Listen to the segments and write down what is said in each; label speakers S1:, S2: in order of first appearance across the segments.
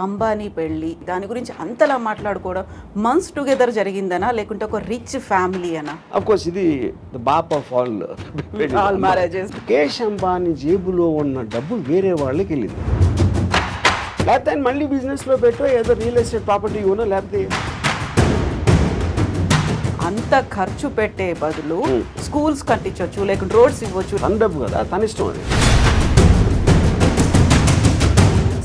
S1: అంబానీ పెళ్ళి దాని గురించి అంతలా మాట్లాడుకోవడం మంత్స్ టుగెదర్ జరిగిందనా లేకుంటే ఒక రిచ్ ఫ్యామిలీ అనా?
S2: అఫ్ కోర్స్ ఇది ద బాప్ of all
S1: marriages.
S2: Mukesh Ambani జేబులో ఉన్న డబ్బు వేరే వాళ్ళకి వెళ్ళింది. లేకపోతే ఆయన మళ్ళీ బిజినెస్లో పెట్టో ఏదో రియల్ ఎస్టేట్ ప్రాపర్టీ ఇవ్వనో లేకపోతే
S1: అంత ఖర్చు పెట్టే బదులు స్కూల్స్ కట్టించవచ్చు లేకుంటే రోడ్స్ ఇవ్వచ్చు.
S2: తన డబ్బు కదా, తన ఇష్టం అది.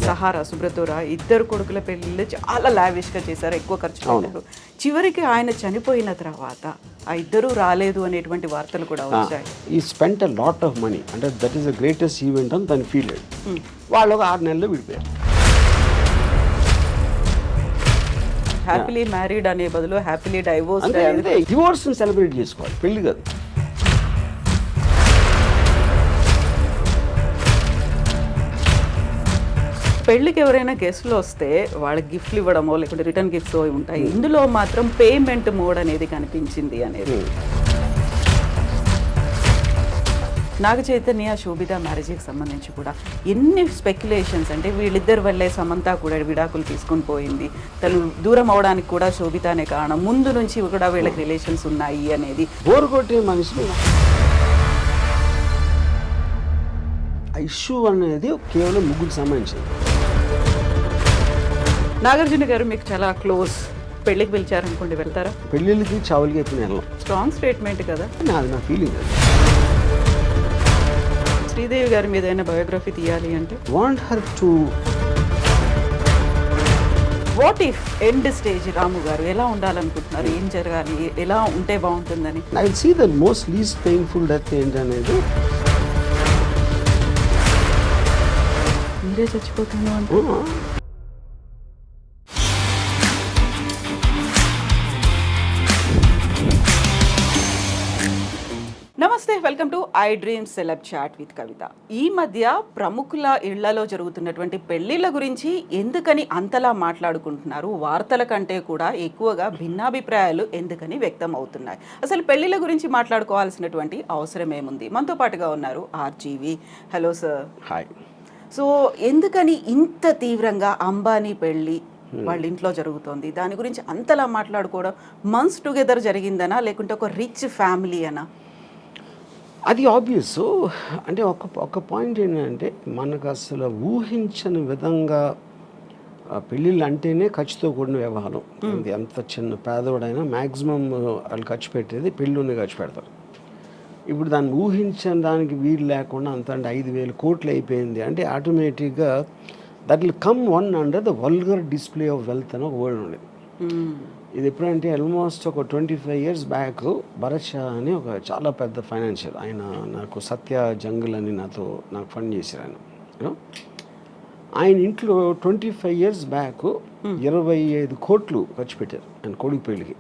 S1: సహారా సుబ్రతోరా ఇద్దరు కొడుకుల పెళ్ళిళ్ళు చాలా లావిష్గా చేశారు, ఎక్కువ ఖర్చు పెట్టారు. చివరికి ఆయన చనిపోయిన తర్వాత ఆ ఇద్దరు రాలేదు అనేటువంటి వార్తలు కూడా వచ్చాయి.
S2: He spent a lot of money, అంటే that is the greatest event అని తను ఫీల్ అయ్యాడు. వాళ్ళు ఒక 6 నెలల్లో విడిపోయారు.
S1: హ్యాపీలీ మ్యారీడ్ అనే బదులు హ్యాపీలీ డైవోర్స్.
S2: అంటే డివోర్స్ సెలబ్రేట్ చేసుకోవాలి, పెళ్లి కాదు.
S1: పెళ్ళికి ఎవరైనా గెస్ట్లు వస్తే వాళ్ళకి గిఫ్ట్లు ఇవ్వడమో లేకుంటే రిటర్న్ గిఫ్ట్స్ ఉంటాయి. ఇందులో మాత్రం పేమెంట్ మోడ్ అనేది కనిపించింది అనేది. నాగ చైతన్య శోభిత మ్యారేజ్కి సంబంధించి కూడా ఎన్ని స్పెక్యులేషన్స్, అంటే వీళ్ళిద్దరి వల్లే సమంత కూడా విడాకులు తీసుకొని పోయింది, తను దూరం అవడానికి కూడా శోభితనే కారణం, ముందు నుంచి కూడా వీళ్ళకి రిలేషన్స్ ఉన్నాయి అనేది.
S2: బోర్ కొట్టే మనిషి ఆ ఇష్యూ అనేది కేవలం ముగ్గురికి సంబంధించింది.
S1: నాగార్జున గారు మీకు చాలా క్లోజ్, పెళ్ళికి పిలిచారనుకోండి వెళ్తారా?
S2: పెళ్ళిళ్ళకి చావులకి ఎప్పుడు వెళ్ళాం.
S1: స్ట్రాంగ్ స్టేట్మెంట్ కదా.
S2: అది నా ఫీలింగ్. అది
S1: శ్రీదేవి గారి మీద ఏదైనా బయోగ్రఫీ తీయాలి అంటే
S2: want her to
S1: what if end stage Ramu garu ఎలా ఉండాలనుకుంటున్నారు, ఏం జరగాలి, ఎలా ఉంటే బాగుంటుందని?
S2: I will see the most least painful death ఏంటనేది.
S1: మీరే చచ్చిపోతాను అంటే నమస్తే, welcome to iDream celeb chat with Kavitha. ఈ మధ్య ప్రముఖుల ఇళ్లలో జరుగుతున్నటువంటి పెళ్లిళ్ళ గురించి ఎందుకని అంతలా మాట్లాడుకుంటున్నారు? వార్తల కంటే కూడా ఎక్కువగా భిన్నాభిప్రాయాలు ఎందుకని వ్యక్తం అవుతున్నాయి? అసలు పెళ్లిళ్ళ గురించి మాట్లాడుకోవాల్సినటువంటి అవసరం ఏముంది? మనతో పాటుగా ఉన్నారు RGV. Hello sir.
S2: Hi.
S1: So ఎందుకని ఇంత తీవ్రంగా అంబానీ పెళ్ళి వాళ్ళ ఇంట్లో జరుగుతోంది, దాని గురించి అంతలా మాట్లాడుకోవడం మంత్స్ టుగెదర్ జరిగిందనా లేకుంటే ఒక రిచ్ ఫ్యామిలీ అనా?
S2: అది ఆబ్వియస్. అంటే ఒక పాయింట్ ఏంటంటే మనకు అసలు ఊహించని విధంగా పెళ్ళిళ్ళు అంటేనే ఖర్చుతో కూడిన వ్యవహారం. ఎంత చిన్న పేదవాడైనా మ్యాక్సిమం వాళ్ళు ఖర్చు పెట్టేది పెళ్ళిలోనే ఖర్చు పెడతారు. ఇప్పుడు దాన్ని ఊహించని దానికి వీలు లేకుండా అంత అంటే 5,000 కోట్లు అయిపోయింది అంటే ఆటోమేటిక్గా that will come one under the vulgar display of wealth అని ఒక వర్డ్ ఉండేది. ఇది ఎప్పుడంటే ఆల్మోస్ట్ ఒక 25 years బ్యాక్ భరత్ షా అని ఒక చాలా పెద్ద ఫైనాన్షియల్, ఆయన నాకు సత్య జంగుల్ అని నాకు ఫండ్ చేశారు ఆయన. యూనో ఆయన ఇంట్లో 25 years బ్యాక్ 25 కోట్లు ఖర్చు పెట్టారు ఆయన కొడుకు పెళ్ళికి.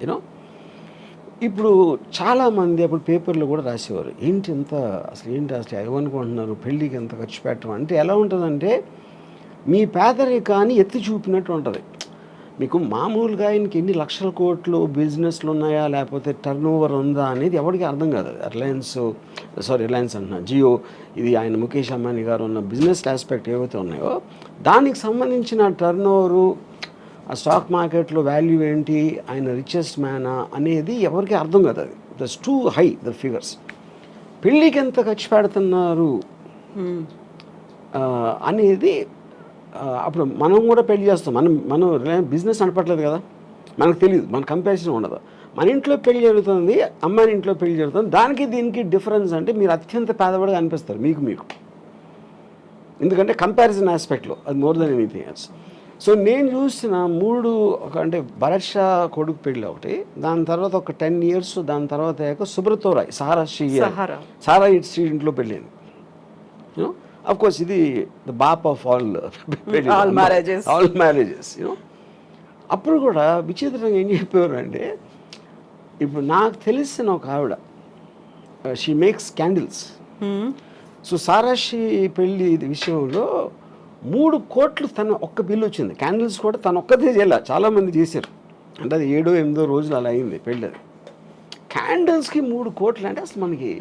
S2: యూనో ఇప్పుడు చాలామంది అప్పుడు పేపర్లో కూడా రాసేవారు, ఏంటి అసలు ఏమనుకుంటున్నారు పెళ్ళికి ఎంత ఖర్చు పెట్టడం అంటే. ఎలా ఉంటుందంటే మీ పేదరికాన్ని ఎత్తి చూపినట్టు ఉంటుంది. మీకు మామూలుగా ఆయనకి ఎన్ని లక్షల కోట్లు బిజినెస్లు ఉన్నాయా లేకపోతే టర్న్ ఓవర్ ఉందా అనేది ఎవరికి అర్థం కాదు. రిలయన్స్ అంటున్నా, జియో, ఇది ఆయన ముఖేష్ అంబానీ గారు ఉన్న బిజినెస్ ఆస్పెక్ట్ ఏవైతే ఉన్నాయో దానికి సంబంధించిన టర్న్ ఓవరు, ఆ స్టాక్ మార్కెట్లో వాల్యూ ఏంటి, ఆయన రిచెస్ట్ మ్యానా అనేది ఎవరికి అర్థం కాదు. అది that's two high the figures. పెళ్ళికి ఎంత ఖర్చు పెడుతున్నారు అనేది అప్పుడు మనం కూడా పెళ్లి చేస్తాం. మనం బిజినెస్ నడపట్లేదు కదా, మనకు తెలియదు, మన కంపారిజన్ ఉండదు. మన ఇంట్లో పెళ్లి జరుగుతుంది, అమ్మాయి ఇంట్లో పెళ్లి జరుగుతుంది, దానికి దీనికి డిఫరెన్స్ అంటే మీరు అత్యంత పేదవాడిగా అనిపిస్తారు మీకు. ఎందుకంటే కంపారిజన్ ఆస్పెక్ట్లో అది more than anything else. So నేను చూసిన 3 అంటే భరత్ షా కొడుకు పెళ్ళి ఒకటి, దాని తర్వాత ఒక 10 years, దాని తర్వాత సుబ్రతోరాయ్ సారా శ్రీ ఇంట్లో పెళ్ళింది. యూనో అఫ్ కోర్స్ ఇది ద బాప్ ఆఫ్ ఆల్ మ్యారేజెస్. యూనో అప్పుడు కూడా విచిత్రంగా ఏం చెప్పేవారు అంటే, ఇప్పుడు నాకు తెలిసిన ఒక ఆవిడ, షీ మేక్స్ క్యాండిల్స్. సో సారాశ్రీ పెళ్ళి విషయంలో 3 కోట్లు తన ఒక్క బిల్లు వచ్చింది. క్యాండిల్స్ కూడా తను ఒక్కదే చేయాల, చాలామంది చేశారు. అంటే అది 7-8 రోజులు అలా అయింది పెళ్ళి. అది క్యాండిల్స్కి 3 కోట్లు అంటే అసలు మనకి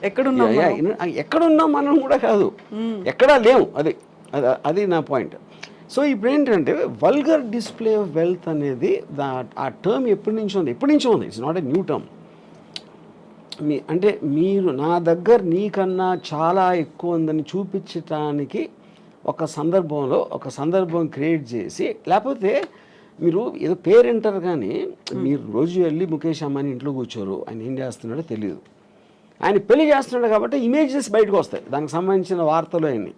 S2: ఎక్కడున్నాం మనం కూడా కాదు, ఎక్కడా లేవు. అది నా పాయింట్. సో ఇప్పుడు ఏంటంటే వల్గర్ డిస్ప్లే ఆఫ్ వెల్త్ అనేది ఆ టర్మ్ ఎప్పటి నుంచో ఉంది it's not a new term. అంటే మీరు నా దగ్గర నీకన్నా చాలా ఎక్కువ ఉందని చూపించటానికి ఒక సందర్భం క్రియేట్ చేసి, లేకపోతే మీరు ఏదో పేరెంటారు కానీ మీరు రోజు వెళ్ళి ముఖేష్ అంబానీ ఇంట్లో కూర్చోరు, ఆయన ఏం చేస్తున్నాడో తెలియదు. ఆయన పెళ్లి చేస్తున్నాడు కాబట్టి ఇమేజెస్ బయటకు వస్తాయి, దానికి సంబంధించిన వార్తలు అన్నీ.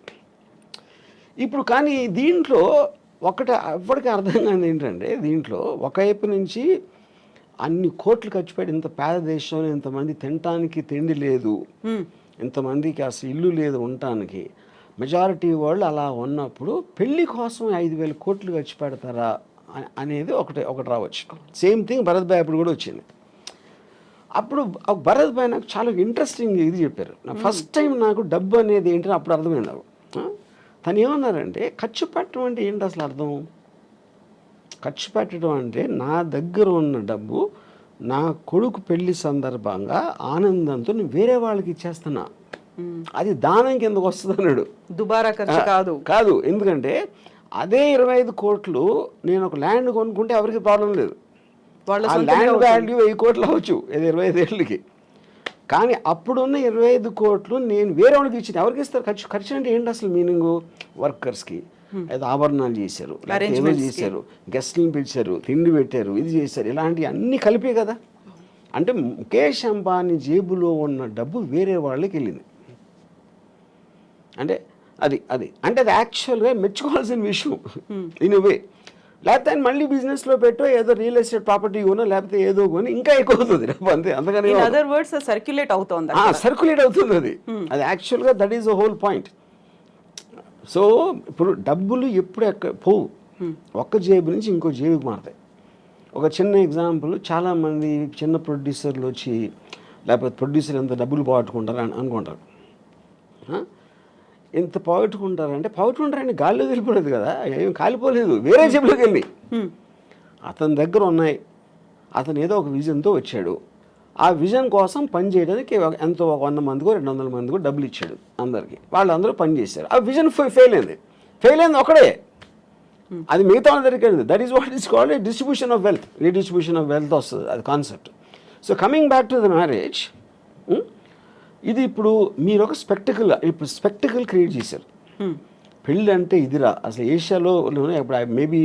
S2: ఇప్పుడు కానీ దీంట్లో ఎప్పటికీ అర్థం కాదు ఏంటంటే, దీంట్లో ఒకవైపు నుంచి అన్ని కోట్లు ఖర్చు పెట్టి ఇంత పేద దేశంలో ఇంతమంది తినటానికి తిండి లేదు, ఇంతమందికి అసలు ఇల్లు లేదు ఉండటానికి, మెజారిటీ వాళ్ళు అలా ఉన్నప్పుడు పెళ్లి కోసం 5,000 కోట్లు ఖర్చు పెడతారా అనేది ఒకటి రావచ్చు. సేమ్ థింగ్ భరత్ భాయ్ అప్పుడు కూడా వచ్చింది. అప్పుడు భరత్ భాయ్ నాకు చాలా ఇంట్రెస్టింగ్ ఇది చెప్పారు. ఫస్ట్ టైం నాకు డబ్బు అనేది ఏంటని అప్పుడు అర్థమైంది నాకు. తను ఏమన్నారంటే, ఖర్చు పెట్టడం అంటే ఏంటి అసలు అర్థం? ఖర్చు పెట్టడం అంటే నా దగ్గర ఉన్న డబ్బు నా కొడుకు పెళ్లి సందర్భంగా ఆనందంతో నేను వేరే వాళ్ళకి ఇచ్చేస్తున్నా, అది దానం కిందకు వస్తుంది అన్నాడు.
S1: దుబారా ఖర్చు
S2: కాదు. ఎందుకంటే అదే 25 కోట్లు నేను ఒక ల్యాండ్ కొనుక్కుంటే ఎవరికి ప్రాబ్లం లేదు, ఆ ల్యాండ్ వాల్యూ 1000 కోట్లు అవ్వచ్చు 25 ఏళ్ళకి. కానీ అప్పుడున్న 25 కోట్లు నేను వేరే వాళ్ళకి ఇచ్చింది. ఎవరికి ఇస్తారు? ఖర్చు అంటే ఏంటి అసలు మీనింగ్? వర్కర్స్కి ఏదో ఆభరణాలు చేశారు, ఏదో చేశారు, గెస్ట్ని పిలిచారు, తిండి పెట్టారు, ఇది చేశారు, ఇలాంటివి అన్నీ కలిపే కదా. అంటే ముఖేష్ అంబానీ జేబులో ఉన్న డబ్బు వేరే వాళ్ళకి వెళ్ళింది. అంటే అది యాక్చువల్గా మెచ్చుకోవాల్సిన విషయం ఇన్ వే. లేకపోతే ఆయన మళ్ళీ బిజినెస్లో పెట్టో ఏదో రియల్ ఎస్టేట్ ప్రాపర్టీ కొనో లేకపోతే ఏదో కొని ఇంకా ఎక్కువ అవుతుంది అంతే. అందుకని
S1: సర్క్యులేట్ అవుతుంది
S2: అది యాక్చువల్గా that is the whole point. So ఇప్పుడు డబ్బులు ఎప్పుడు పోవు, ఒక్క జేబు నుంచి ఇంకో జేబుకి మారుతాయి. ఒక చిన్న ఎగ్జాంపుల్, చాలామంది చిన్న ప్రొడ్యూసర్లు వచ్చి లేకపోతే ప్రొడ్యూసర్ ఎంత డబ్బులు పోగొట్టుకుంటారు అని అనుకుంటారు. ఎంత పోగొట్టుకుంటారంటే గాల్లో వెళ్ళిపోలేదు కదా, ఏం కాలిపోలేదు, వేరే జేబులోకి వెళ్ళి అతని దగ్గర ఉన్నాయి. అతను ఏదో ఒక విజన్తో వచ్చాడు, ఆ విజన్ కోసం పని చేయడానికి ఎంతో 100 మందికో 200 మందికో డబ్బులు ఇచ్చాడు అందరికీ. వాళ్ళందరూ పని చేశారు, ఆ విజన్ ఫెయిల్ అయింది ఒకడే, అది మిగతా అందరికీ. That is what is called distribution of wealth, redistribution of wealth వస్తుంది అది concept. So coming back to the marriage, ఇది ఇప్పుడు మీరు ఒక స్పెక్టికల్ క్రియేట్ చేశారు. పెళ్ళి అంటే ఇదిరా అసలు ఏషియాలో ఇప్పుడు maybe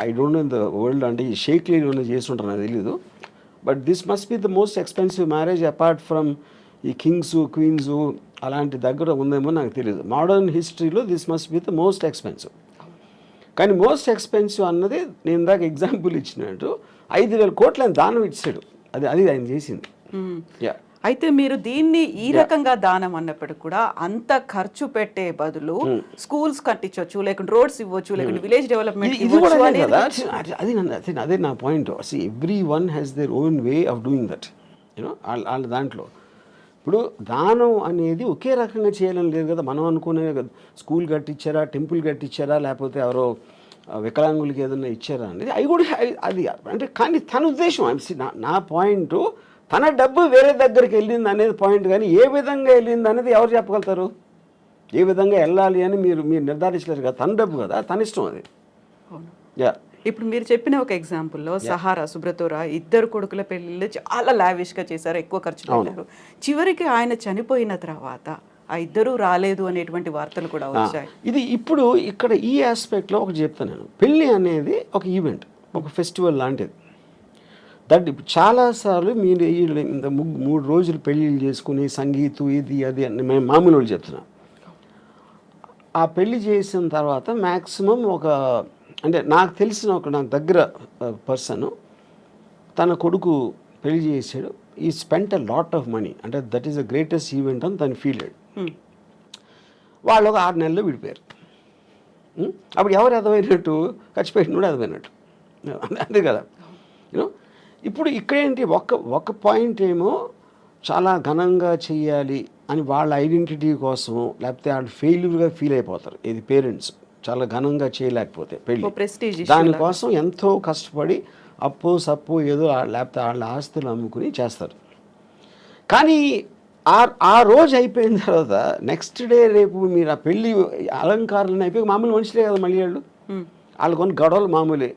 S2: I don't know in the world, అంటే ఈ షేక్ లీలో చేస్తుంటారు నాకు తెలీదు. But this must be the most expensive marriage apart from ఈ కింగ్స్ క్వీన్స్ అలాంటి దగ్గర ఉందేమో నాకు తెలియదు. మోడర్న్ హిస్టరీలో this must be the most expensive. కానీ మోస్ట్ ఎక్స్పెన్సివ్ అన్నది నేను ఇందాక ఎగ్జాంపుల్ ఇచ్చినట్టు 5,000 కోట్లు ఆయన దానం ఇచ్చాడు, అది ఆయన చేసింది.
S1: అయితే మీరు దీన్ని ఈ రకంగా దానం అన్నప్పటికీ కూడా అంత ఖర్చు పెట్టే బదులు స్కూల్స్ కట్టించవచ్చు, లేకుంటే రోడ్స్ ఇవ్వచ్చు, లేకుంటే విలేజ్ డెవలప్మెంట్
S2: అదే నా point. Every one has their own way of doing that, you know. వాళ్ళ దాంట్లో ఇప్పుడు దానం అనేది ఒకే రకంగా చేయాలని లేదు కదా. మనం అనుకునే స్కూల్ కట్టించారా, టెంపుల్ కట్టించారా, లేకపోతే ఎవరో వికలాంగులకి ఏదైనా ఇచ్చారా అనేది అవి కూడా అది అంటే. కానీ తన ఉద్దేశం, నా పాయింట్, తన డబ్బు వేరే దగ్గరికి వెళ్ళింది అనేది పాయింట్. కానీ ఏ విధంగా వెళ్ళింది అనేది ఎవరు చెప్పగలుగుతారు? ఏ విధంగా వెళ్ళాలి అని మీరు నిర్ధారించలేరు కదా. తన డబ్బు కదా, తన ఇష్టం అది.
S1: ఇప్పుడు మీరు చెప్పిన ఒక ఎగ్జాంపుల్లో సహారా, సుబ్రతోరా 2 కొడుకుల పెళ్ళిళ్ళు చాలా లావిష్గా చేశారు, ఎక్కువ ఖర్చు పెట్టారు. చివరికి ఆయన చనిపోయిన తర్వాత ఆ 2 రాలేదు అనేటువంటి వార్తలు కూడా వచ్చాయి.
S2: ఇది ఇప్పుడు ఇక్కడ ఈ ఆస్పెక్ట్లో ఒకటి చెప్తాను నేను. పెళ్ళి అనేది ఒక ఈవెంట్, ఒక ఫెస్టివల్ లాంటిది. దట్ ఇప్పుడు చాలాసార్లు మీరు ఇంత 3 రోజులు పెళ్ళిళ్ళు చేసుకుని సంగీతం ఇది అది అని మేము మామూలు వాళ్ళు చెప్తున్నాం. ఆ పెళ్ళి చేసిన తర్వాత మ్యాక్సిమం అంటే నాకు తెలిసిన నాకు దగ్గర పర్సన్ తన కొడుకు పెళ్లి చేసాడు, he spent a lot of money, అంటే that is the greatest event అని తను ఫీల్ అయ్యాడు. వాళ్ళు ఒక 6 నెలల్లో విడిపోయారు. అప్పుడు ఎవరు అర్థమైనట్టు? ఖర్చు పెట్టినప్పుడు అర్థమైనట్టు, అంతే కదా, యూనో. ఇప్పుడు ఇక్కడేంటి, ఒక పాయింట్ ఏమో చాలా ఘనంగా చెయ్యాలి అని వాళ్ళ ఐడెంటిటీ కోసం, లేకపోతే వాళ్ళు ఫెయిల్యూర్గా ఫీల్ అయిపోతారు. ఇది పేరెంట్స్ చాలా ఘనంగా చేయలేకపోతే పెళ్ళి, దానికోసం ఎంతో కష్టపడి అప్పు సప్పు ఏదో లేకపోతే వాళ్ళ ఆస్తులు అమ్ముకుని చేస్తారు. కానీ ఆ రోజు అయిపోయిన తర్వాత నెక్స్ట్ డే రేపు మీరు ఆ పెళ్ళి అలంకారాలను అయిపోయి మామూలు మనుషులే కదా మళ్ళీ వాళ్ళు. వాళ్ళు కొన్ని గొడవలు మామూలే.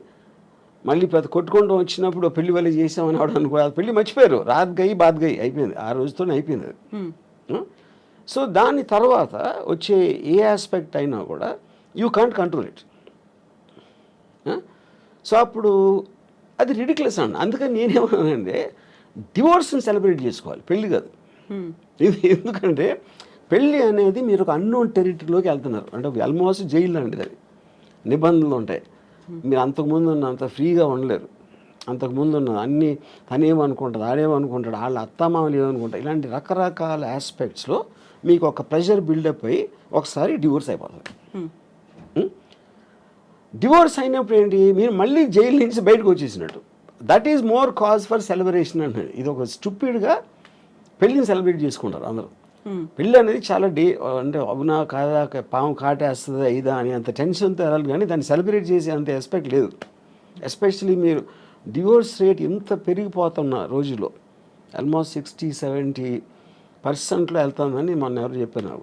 S2: మళ్ళీ పెద్ద కొట్టుకుంటూ వచ్చినప్పుడు పెళ్లి వల్ల చేసామని అవడానికి కూడా పెళ్లి మర్చిపోయారు. రాత్ గయి బాత్ గయి అయిపోయింది, ఆ రోజుతోనే అయిపోయింది అది. సో దాని తర్వాత వచ్చే ఏ ఆస్పెక్ట్ అయినా కూడా you can't control it. So అప్పుడు అది రిడిక్యులస్ అండి. అందుకని నేనేమన్నానంటే డివోర్స్ని సెలబ్రేట్ చేసుకోవాలి, పెళ్ళి కాదు. ఇది ఎందుకంటే పెళ్ళి అనేది మీరు ఒక అన్నోన్ టెరిటరీలోకి వెళ్తున్నారు, అంటే ఆల్మోస్ట్ జైలు లాంటిది. అది నిబంధనలు ఉంటాయి. మీరు అంతకుముందు ఉన్నంత ఫ్రీగా ఉండలేరు. అంతకుముందు ఉన్న అన్నీ తనేమనుకుంటుంది, ఆడేమనుకుంటాడు, వాళ్ళ అత్తమామలు ఏమనుకుంటారు, ఇలాంటి రకరకాల ఆస్పెక్ట్స్లో మీకు ఒక ప్రెషర్ బిల్డప్ అయ్యి ఒకసారి డివోర్స్ అయిపోతుంది. డివోర్స్ అయినప్పుడు ఏంటి, మీరు మళ్ళీ జైలు నుంచి బయటకు వచ్చేసినట్టు. That is more cause for celebration అంటే. ఇది ఒక స్టూపిడ్గా పెళ్ళిని సెలబ్రేట్ చేసుకుంటారు అందరూ. పెళ్ళి అనేది చాలా అంటే అవునా కాదా, పాము కాటేస్తుందా ఇదా అని అంత టెన్షన్తో వెళ్ళాలి, కానీ దాన్ని సెలబ్రేట్ చేసే అంత ఎస్పెక్ట్ లేదు. ఎస్పెషలీ మీరు డివోర్స్ రేట్ ఎంత పెరిగిపోతున్న రోజుల్లో, ఆల్మోస్ట్ 60-70% వెళ్తుందని మొన్న ఎవరు చెప్పారు.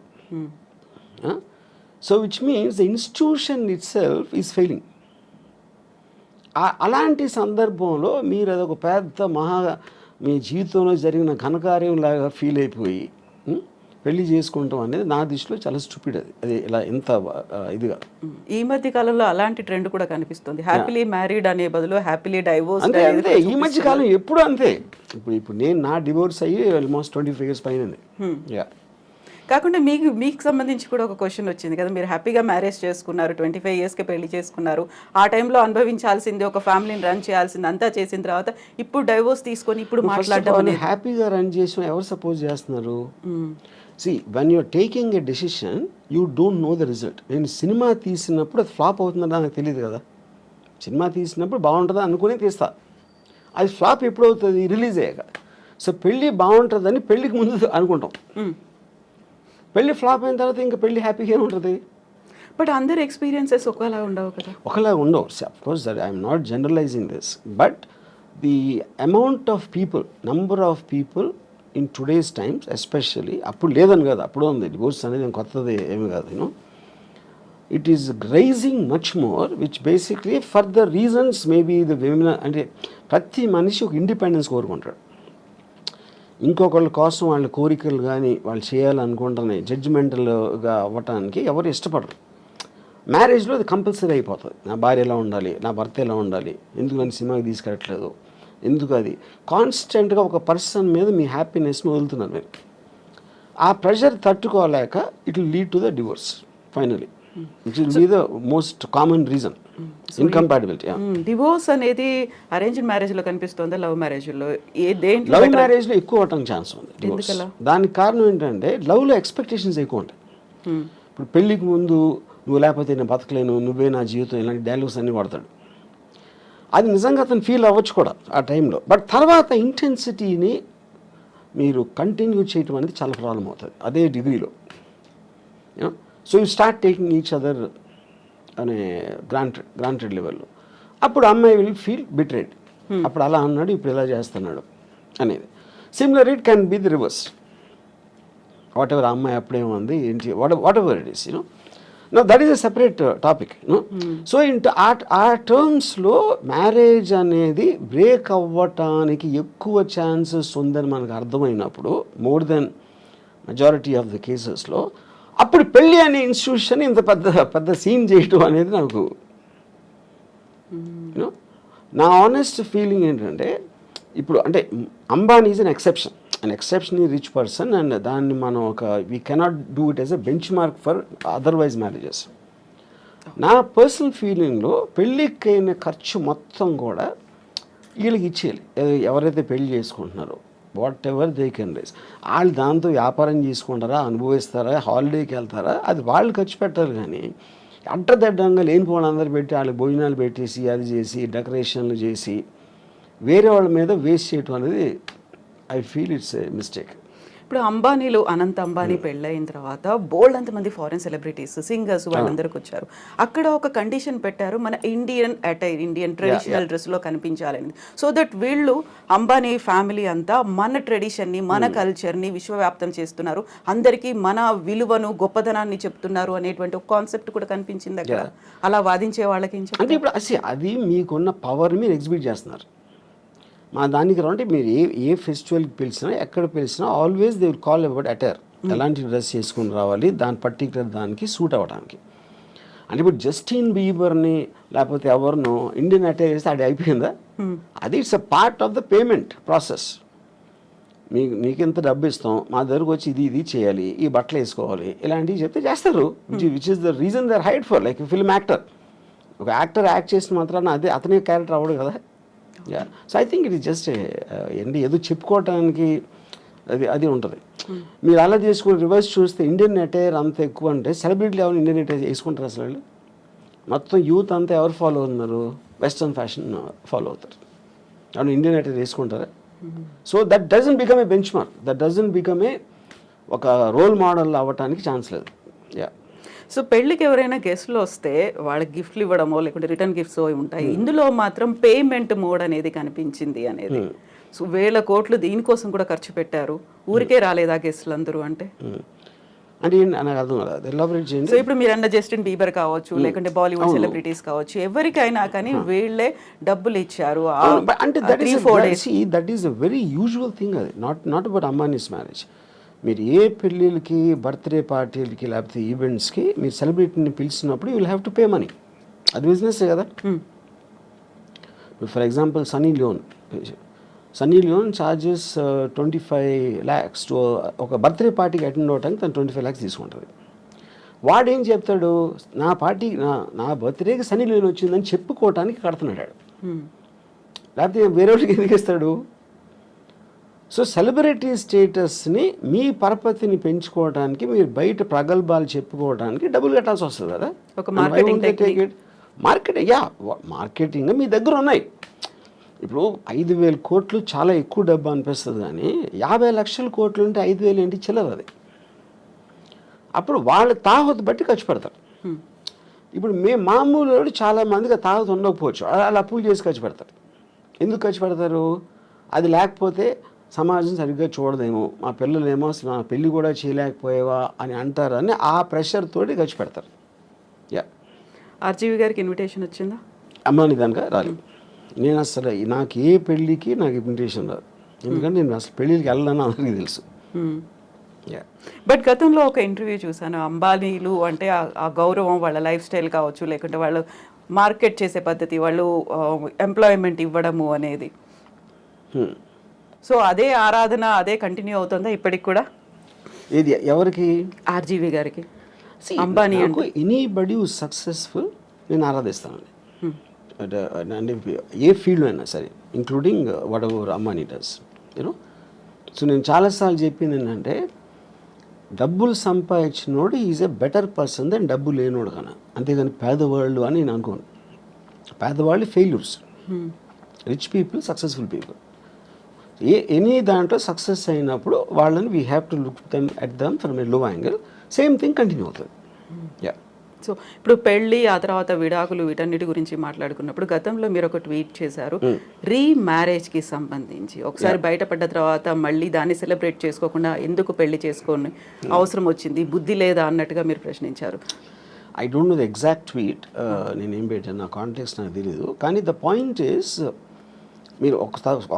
S2: So which means the institution it self is failing. అలాంటి సందర్భంలో మీరు అదొక పెద్ద మీ జీవితంలో జరిగిన ఘనకార్యం లాగా ఫీల్ అయిపోయి పెళ్లి చేసుకుంటాం అనేది నా దృష్టిలో చాలా స్టూపిడ్. అది ఇలా ఎంత ఇదిగా
S1: ఈ మధ్య కాలంలో అలాంటి ట్రెండ్ కూడా కనిపిస్తుంది. హ్యాపీలీ మ్యారీడ్ అనే బదులు హ్యాపీలీ డైవోర్స్.
S2: అంతే ఈ మధ్య కాలం ఎప్పుడు అంతే. ఇప్పుడు నేను నా డివోర్స్ అయ్యి ఆల్మోస్ట్ 25 years పైన.
S1: కాకుండా మీకు సంబంధించి కూడా ఒక క్వశ్చన్ వచ్చింది కదా, మీరు హ్యాపీగా మ్యారేజ్ చేసుకున్నారు, 25 yearsకి పెళ్లి చేసుకున్నారు, ఆ టైంలో అనుభవించాల్సింది, ఒక ఫ్యామిలీని రన్ చేయాల్సింది అంతా చేసిన తర్వాత ఇప్పుడు డైవోర్స్ తీసుకొని ఇప్పుడు మాట్లాడడం
S2: హ్యాపీగా రన్ చేసిన ఎవరు సపోజ్ చేస్తున్నారు? See, when you're taking a decision, you don't know the result. నేను సినిమా తీసినప్పుడు అది ఫ్లాప్ అవుతుందని నాకు తెలియదు కదా. సినిమా తీసినప్పుడు బాగుంటుందా అనుకుని తీస్తా, అది ఫ్లాప్ ఎప్పుడు అవుతుంది, రిలీజ్ అయ్యాక. సో పెళ్ళి బాగుంటుందని పెళ్ళికి ముందు అనుకుంటాం, పెళ్ళి ఫ్లాప్ అయిన తర్వాత ఇంకా పెళ్ళి హ్యాపీగా ఉంటుంది.
S1: బట్ అందరి ఎక్స్పీరియన్సెస్ ఒకలా ఉండవు కదా.
S2: ఒకలా ఉండవు. Of course I'm not generalising this, but the amount of people, number of people in today's times especially, అప్పుడు లేదని కాదు, అప్పుడు ఉంది డివోర్స్ అనేది కొత్తది ఏమి కాదు. It is rising much more, which basically for the reasons maybe the women, అంటే ప్రతి మనిషి ఒక ఇండిపెండెన్స్ కోరుకుంటాడు. ఇంకొకళ్ళ కోసం వాళ్ళ కోరికలు కానీ వాళ్ళు చేయాలనుకుంటున్నాయి జడ్జిమెంటల్గా అవ్వటానికి ఎవరు ఇష్టపడరు. మ్యారేజ్లో అది కంపల్సరీ అయిపోతుంది. నా భార్య ఎలా ఉండాలి, నా భర్త ఎలా ఉండాలి, ఎందుకు నన్ను సినిమాకి తీసుకెళ్ళట్లేదు, ఎందుకు, అది కాన్స్టెంట్గా ఒక పర్సన్ మీద మీ హ్యాపీనెస్ని వదులుతున్నారు మీరు. ఆ ప్రెషర్ తట్టుకోలేక it will lead to the divorce finally, which will be the most common reason. Incompatibility.
S1: Divorce అనేది అరేంజ్డ్ మ్యారేజ్లో కనిపిస్తుందా, లవ్ మ్యారేజ్లో?
S2: లవ్ మ్యారేజ్లో ఎక్కువ అవటానికి ఛాన్స్ ఉంది డివోర్స్. దానికి కారణం ఏంటంటే లవ్లో ఎక్స్పెక్టేషన్స్ ఎక్కువ ఉంటాయి. ఇప్పుడు పెళ్ళికి ముందు నువ్వు లేకపోతే నేను బతకలేను, నువ్వే నా జీవితం, ఇలాంటి డైలాగ్స్ అన్నీ వాడతాడు. అది నిజంగా అతను ఫీల్ అవ్వచ్చు కూడా ఆ టైంలో. బట్ తర్వాత ఇంటెన్సిటీని మీరు కంటిన్యూ చేయటం అనేది చాలా ప్రాబ్లం అవుతుంది అదే డిగ్రీలో. So you start taking each other అనే గ్రాంటెడ్ లెవెల్లో. అప్పుడు అమ్మాయి విల్ ఫీల్ బిట్రేడ్. అప్పుడు అలా అన్నాడు, ఇప్పుడు ఇలా చేస్తున్నాడు అనేది. Similar it can be the reverse. What ever అమ్మాయి అప్పుడేముంది ఏంటి, what ever it is, know that is a separate topic. So ఆ టర్మ్స్లో మ్యారేజ్ అనేది బ్రేక్ అవ్వటానికి ఎక్కువ ఛాన్సెస్ ఉందని మనకు అర్థమైనప్పుడు, more than majority of the కేసెస్లో, అప్పుడు పెళ్ళి అనే ఇన్స్టిట్యూషన్ ఇంత పెద్ద సీన్ చేయటం అనేది నాకు నా ఆనెస్ట్ ఫీలింగ్ ఏంటంటే, ఇప్పుడు అంటే Ambani is an exceptionally rich person, and దాన్ని మనం we cannot do it as a bench mark for otherwise marriages. నా పర్సనల్ ఫీలింగ్లో పెళ్ళికి అయిన ఖర్చు మొత్తం కూడా వీళ్ళకి ఇచ్చేయాలి, ఎవరైతే పెళ్లి చేసుకుంటున్నారో. Whatever they can raise. వాళ్ళు దాంతో వ్యాపారం చేసుకుంటారా, అనుభవిస్తారా, హాలిడేకి వెళ్తారా, అది వాళ్ళు ఖర్చు పెట్టారు. కానీ అడ్డదడ్డంగా లేనిపోవడం అందరు పెట్టి వాళ్ళకి భోజనాలు పెట్టేసి అది చేసి డెకరేషన్లు చేసి వేరే వాళ్ళ మీద వేస్ట్ చేయటం అనేది I feel it's a mistake.
S1: ఇప్పుడు అంబానీలు అనంత్ అంబానీ పెళ్ళైన తర్వాత బోల్డ్ అంతమంది ఫారెన్ సెలబ్రిటీస్ సింగర్స్ వాళ్ళందరికి వచ్చారు. అక్కడ ఒక కండిషన్ పెట్టారు, మన ఇండియన్ అటైర్, ఇండియన్ ట్రెడిషనల్ డ్రెస్లో కనిపించాలని. సో దట్ వీళ్ళు అంబానీ ఫ్యామిలీ అంతా మన ట్రెడిషన్ని, మన కల్చర్ని విశ్వవ్యాప్తం చేస్తున్నారు, అందరికీ మన విలువను గొప్పదనాన్ని చెప్తున్నారు అనేటువంటి ఒక కాన్సెప్ట్ కూడా కనిపించింది అక్కడ. అలా వాదించే వాళ్ళకి ఏం
S2: అంటే ఇప్పుడు అది మీకున్న పవర్ మీరు ఎగ్జిబిట్ చేస్తున్నారు. మా దానికి అంటే మీరు ఏ ఫెస్టివల్కి పిలిచినా ఎక్కడ పిలిచినా always they will call about attire. ఎలాంటి డ్రెస్ చేసుకుని రావాలి, దాని పర్టికులర్ దానికి సూట్ అవ్వడానికి. అంటే ఇప్పుడు జస్టిన్ బీబర్ని లేకపోతే ఎవరినో ఇండియన్ అటైర్ చేస్తే అది అయిపోయిందా? అది it's a part of the payment process. మీకు ఎంత డబ్బు ఇస్తాం, మా దగ్గరకు వచ్చి ఇది చేయాలి, ఈ బట్టలు వేసుకోవాలి, ఇలాంటివి చెప్తే చేస్తారు. Which is the reason they are hide for. Like film actor, ఒక యాక్టర్ యాక్ట్ చేసిన మాత్రాన అతనే క్యారెక్టర్ అవ్వడు కదా. So I think it is just ఏదో చెప్పుకోవటానికి అది ఉంటుంది. మీరు అలా చేసుకుని రివర్స్ చూస్తే ఇండియన్ అటైర్ అంత ఎక్కువ అంటే సెలబ్రిటీలు ఎవరు ఇండియన్ అటైర్ వేసుకుంటారు అసలు? వాళ్ళు మొత్తం యూత్ అంతా ఎవరు ఫాలో అవుతున్నారు? వెస్ట్రన్ ఫ్యాషన్ ఫాలో అవుతారు. అవును, ఇండియన్ అటైర్ వేసుకుంటారా? So that doesn't become a bench mark, that doesn't become a ఒక రోల్ మోడల్ అవ్వటానికి ఛాన్స్ లేదు. యా.
S1: సో పెళ్ళికి ఎవరైనా గెస్ట్లు వస్తే వాళ్ళకి గిఫ్ట్లు ఇవ్వడమో లేకుంటే రిటర్న్ గిఫ్ట్స్ ఉంటాయి. ఇందులో మాత్రం పేమెంట్ మోడ్ అనేది కనిపించింది అనేది. సో 1000 కోట్లు దీనికోసం కూడా ఖర్చు పెట్టారు. ఊరికే రాలేదా గెస్ట్లు అందరూ అంటే?
S2: అంటే నాకు అర్థం కదా, ఎలాబరేట్ చేయండి.
S1: సో ఇప్పుడు మీరు అన్న జస్టిన్ బీబర్ కావచ్చు, లేకుంటే బాలీవుడ్ సెలబ్రిటీస్ కావచ్చు, ఎవరికైనా కానీ వీళ్ళే డబ్బులు ఇచ్చారు.
S2: అంటే that is a very usual thing. అది నాట్ అబౌట్ అంబానీస్ మ్యారేజ్. మీరు ఏ పెళ్ళిళ్ళకి, బర్త్డే పార్టీలకి లేకపోతే ఈవెంట్స్కి మీరు సెలబ్రిటీని పిలిచినప్పుడు you will have to pay money. అది బిజినెస్ కదా. For example Sunny Leone charges 25 lakhs to ఒక బర్త్డే పార్టీకి అటెండ్ అవ్వడానికి తను 25 lakhs తీసుకుంటుంది. వాడేం చెప్తాడు, నా పార్టీ నా బర్త్డేకి సన్నీ లియోన్ వచ్చిందని చెప్పుకోవటానికి కడుతున్నాడు. లేకపోతే వేరే వాళ్ళకి ఎందుకు ఇస్తాడు? సో సెలబ్రిటీ స్టేటస్ని మీ పరపతిని పెంచుకోవడానికి మీరు బయట ప్రగల్భాలు చెప్పుకోవడానికి డబ్బులు కట్టాల్సి వస్తుంది కదా. మార్కెటింగ్ మీ దగ్గర ఉన్నాయి. ఇప్పుడు 5,000 కోట్లు చాలా ఎక్కువ డబ్బు అనిపిస్తుంది, కానీ 50 లక్షల కోట్లు ఉంటే 5,000 ఏంటి చిల్లర అది. అప్పుడు వాళ్ళ తాహతు బట్టి ఖర్చు పెడతారు. ఇప్పుడు మామూలు చాలా మందికి తాహతు ఉండకపోవచ్చు, అలా అప్పులు చేసి ఖర్చు పెడతారు. ఎందుకు ఖర్చు పెడతారు? అది లేకపోతే సమాజం సరిగ్గా చూడదేమో, మా పిల్లలేమో అసలు నా పెళ్ళి కూడా చేయలేకపోయేవా అని అంటారని ఆ ప్రెషర్ తోటి ఖర్చు పెడతారు. యా.
S1: ఆర్జీవి గారికి ఇన్విటేషన్ వచ్చిందా?
S2: అమ్మాని దానిక రాలేదు. నేను అసలు నాకు ఏ పెళ్ళికి నాకు ఇన్విటేషన్ రాదు, ఎందుకంటే నేను అసలు పెళ్ళికి వెళ్ళాలని అందరికీ తెలుసు.
S1: బట్ గతంలో ఒక ఇంటర్వ్యూ చూసాను, అంబానీలు అంటే ఆ గౌరవం, వాళ్ళ లైఫ్ స్టైల్ కావచ్చు, లేకుంటే వాళ్ళు మార్కెట్ చేసే పద్ధతి, వాళ్ళు ఎంప్లాయ్మెంట్ ఇవ్వడము అనేది. సో అదే ఆరాధన అదే కంటిన్యూ అవుతుందా ఇప్పటికి కూడా?
S2: ఏది ఎవరికి?
S1: ఆర్జీవి గారికి. అంబానీ అంటే
S2: ఎనీబడి హూ సక్సెస్ఫుల్ నేను ఆరాధిస్తానండి. అంటే ఏ ఫీల్డ్ అయినా సరే, including whatever Ambani does, you know. So నేను చాలాసార్లు చెప్పింది ఏంటంటే, డబ్బులు సంపాదించినోడు is a better person than డబ్బు లేనోడు కన్నా. అంతేగాని పేదవాళ్ళు అని నేను అనుకోను. పేదవాళ్ళు failures, rich people successful people. Any దాంట్లో సక్సెస్ అయినప్పుడు వాళ్ళని we have to look them at them from a low angle. Same thing continue అవుతుంది. యా.
S1: సో ఇప్పుడు పెళ్ళి, ఆ తర్వాత విడాకులు, వీటన్నిటి గురించి మాట్లాడుకున్నప్పుడు గతంలో మీరు ఒక ట్వీట్ చేశారు, రీమ్యారేజ్కి సంబంధించి. ఒకసారి బయటపడ్డ తర్వాత మళ్ళీ దాన్ని సెలబ్రేట్ చేసుకోకుండా ఎందుకు పెళ్లి చేసుకొని అవసరం వచ్చింది, బుద్ధి లేదా అన్నట్టుగా మీరు ప్రశ్నించారు.
S2: I don't know the exact tweet, నేనేం పెట్టాను, నా కాంటెక్స్ట్ నాకు తెలీదు. కానీ ద పాయింట్ ఈస్, మీరు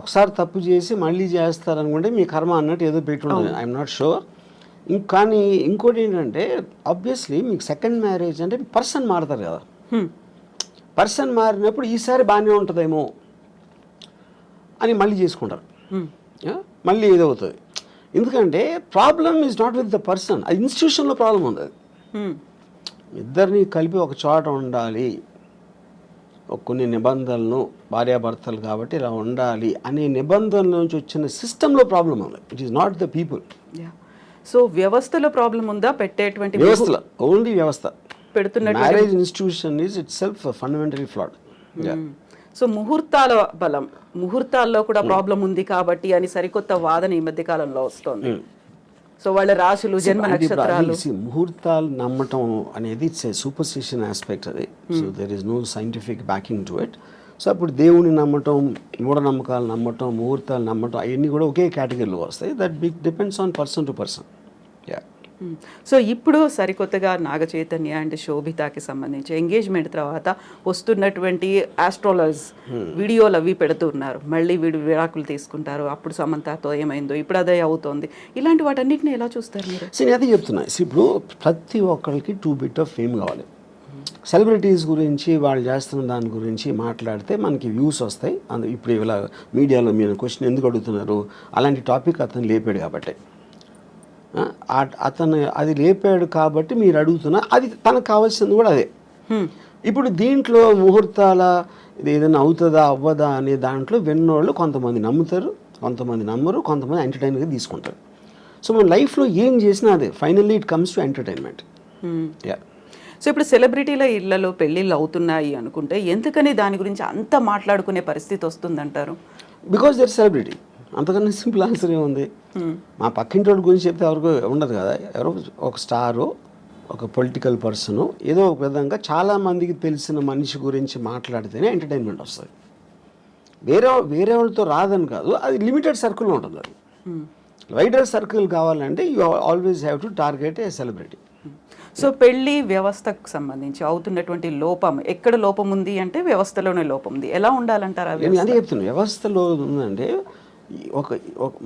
S2: ఒకసారి తప్పు చేసి మళ్ళీ చేస్తారనుకుంటే మీ కర్మ అన్నట్టు ఏదో పెట్టుండదు. I'm not sure. కానీ ఇంకోటి ఏంటంటే, ఆబ్వియస్లీ మీకు సెకండ్ మ్యారేజ్ అంటే పర్సన్ మారుతారు కదా. పర్సన్ మారినప్పుడు ఈసారి బాగానే ఉంటుందేమో అని మళ్ళీ చేసుకుంటారు, మళ్ళీ ఏదవుతుంది. ఎందుకంటే problem is not with the person, అది ఇన్స్టిట్యూషన్లో ప్రాబ్లం ఉంది. అది ఇద్దరిని కలిపి ఒక చోట ఉండాలి, కొన్ని నిబంధనలను, భార్యాభర్తలు కాబట్టి ఇలా ఉండాలి అనే నిబంధనల నుంచి వచ్చిన సిస్టంలో ప్రాబ్లం ఉంది. It is not the people.
S1: So వ్యవస్థలో ప్రాబ్లం ఉందా? పెట్టేటువంటి
S2: వ్యవస్థలో, ఓన్లీ వ్యవస్థ.
S1: పెడుతున్న
S2: marriage institution is itself fundamentally flawed.
S1: So ముహూర్తాల బలం, ముహూర్తాల్లో కూడా ప్రాబ్లం ఉంది కాబట్టి అని సరికొత్త వాదన ఈ మధ్య కాలంలో వస్తుంది. సో వాళ్ళ రాశులు జన్మ
S2: అంటే ఇప్పుడు
S1: నక్షత్రాలు.
S2: అది ముహూర్తాలు నమ్మటం అనేది ఇట్స్ ఏ సూపర్స్టిషన్ ఆస్పెక్ట్ అది. So there is no scientific backing to it. So అప్పుడు దేవుని నమ్మటం, మూఢనమ్మకాలు నమ్మటం, ముహూర్తాలు నమ్మటం అవన్నీ కూడా ఒకే కేటగిరీలో వస్తాయి. That depends on person to person. Yeah.
S1: So ఇప్పుడు సరికొత్తగా నాగ చైతన్య అండ్ శోభితాకి సంబంధించి ఎంగేజ్మెంట్ తర్వాత వస్తున్నటువంటి ఆస్ట్రాలజర్స్ వీడియోలు అవి పెడుతున్నారు. మళ్ళీ వీడు విడాకులు తీసుకుంటారు, అప్పుడు సమంతతో ఏమైందో, ఇప్పుడు అదే అవుతోంది. ఇలాంటి వాటన్నిటిని ఎలా చూస్తారు మీరు?
S2: నేను అదే చెప్తున్నా. ఇప్పుడు ప్రతి ఒక్కరికి టూ బిట్ ఆఫ్ ఫేమ్ కావాలి. సెలబ్రిటీస్ గురించి వాళ్ళు చేస్తున్న దాని గురించి మాట్లాడితే మనకి వ్యూస్ వస్తాయి. ఇప్పుడు ఇలా మీడియాలో మీరు క్వశ్చన్ ఎందుకు అడుగుతున్నారు, అలాంటి టాపిక్ అతను లేపాడు కాబట్టి, అతను అది లేపాడు కాబట్టి మీరు అడుగుతున్నా, అది తనకు కావాల్సింది కూడా అదే. ఇప్పుడు దీంట్లో ముహూర్తాల ఇది ఏదైనా అవుతుందా అవ్వదా అనే దాంట్లో విన్నోళ్ళు కొంతమంది నమ్ముతారు, కొంతమంది నమ్మరు, కొంతమంది ఎంటర్టైన్గా తీసుకుంటారు. సో మన లైఫ్లో ఏం చేసినా అదే finally it comes to entertainment. Yeah.
S1: So ఇప్పుడు సెలబ్రిటీల ఇళ్లలో పెళ్ళిళ్ళు అవుతున్నాయి అనుకుంటే ఎందుకని దాని గురించి అంత మాట్లాడుకునే పరిస్థితి వస్తుందంటారు?
S2: Because they're celebrity. అంతకన్నా సింపుల్ ఆన్సర్ ఏముంది? మా పక్కింటి గురించి చెప్తే ఎవరికి ఉండదు కదా. ఎవరో ఒక స్టారు, ఒక పొలిటికల్ పర్సను, ఏదో ఒక విధంగా చాలామందికి తెలిసిన మనిషి గురించి మాట్లాడితేనే ఎంటర్టైన్మెంట్ వస్తుంది. వేరే వాళ్ళతో రాదని కాదు, అది లిమిటెడ్ సర్కిల్లో ఉంటుంది. అది వైడర్ సర్కిల్ కావాలంటే you always have to target A celebrity.
S1: So పెళ్లి వ్యవస్థకు సంబంధించి అవుతున్నటువంటి లోపం, ఎక్కడ లోపం ఉంది అంటే వ్యవస్థలోనే లోపం ఉంది. ఎలా ఉండాలంటారు?
S2: నేను అదే చెప్తున్నాను. వ్యవస్థలో ఉందంటే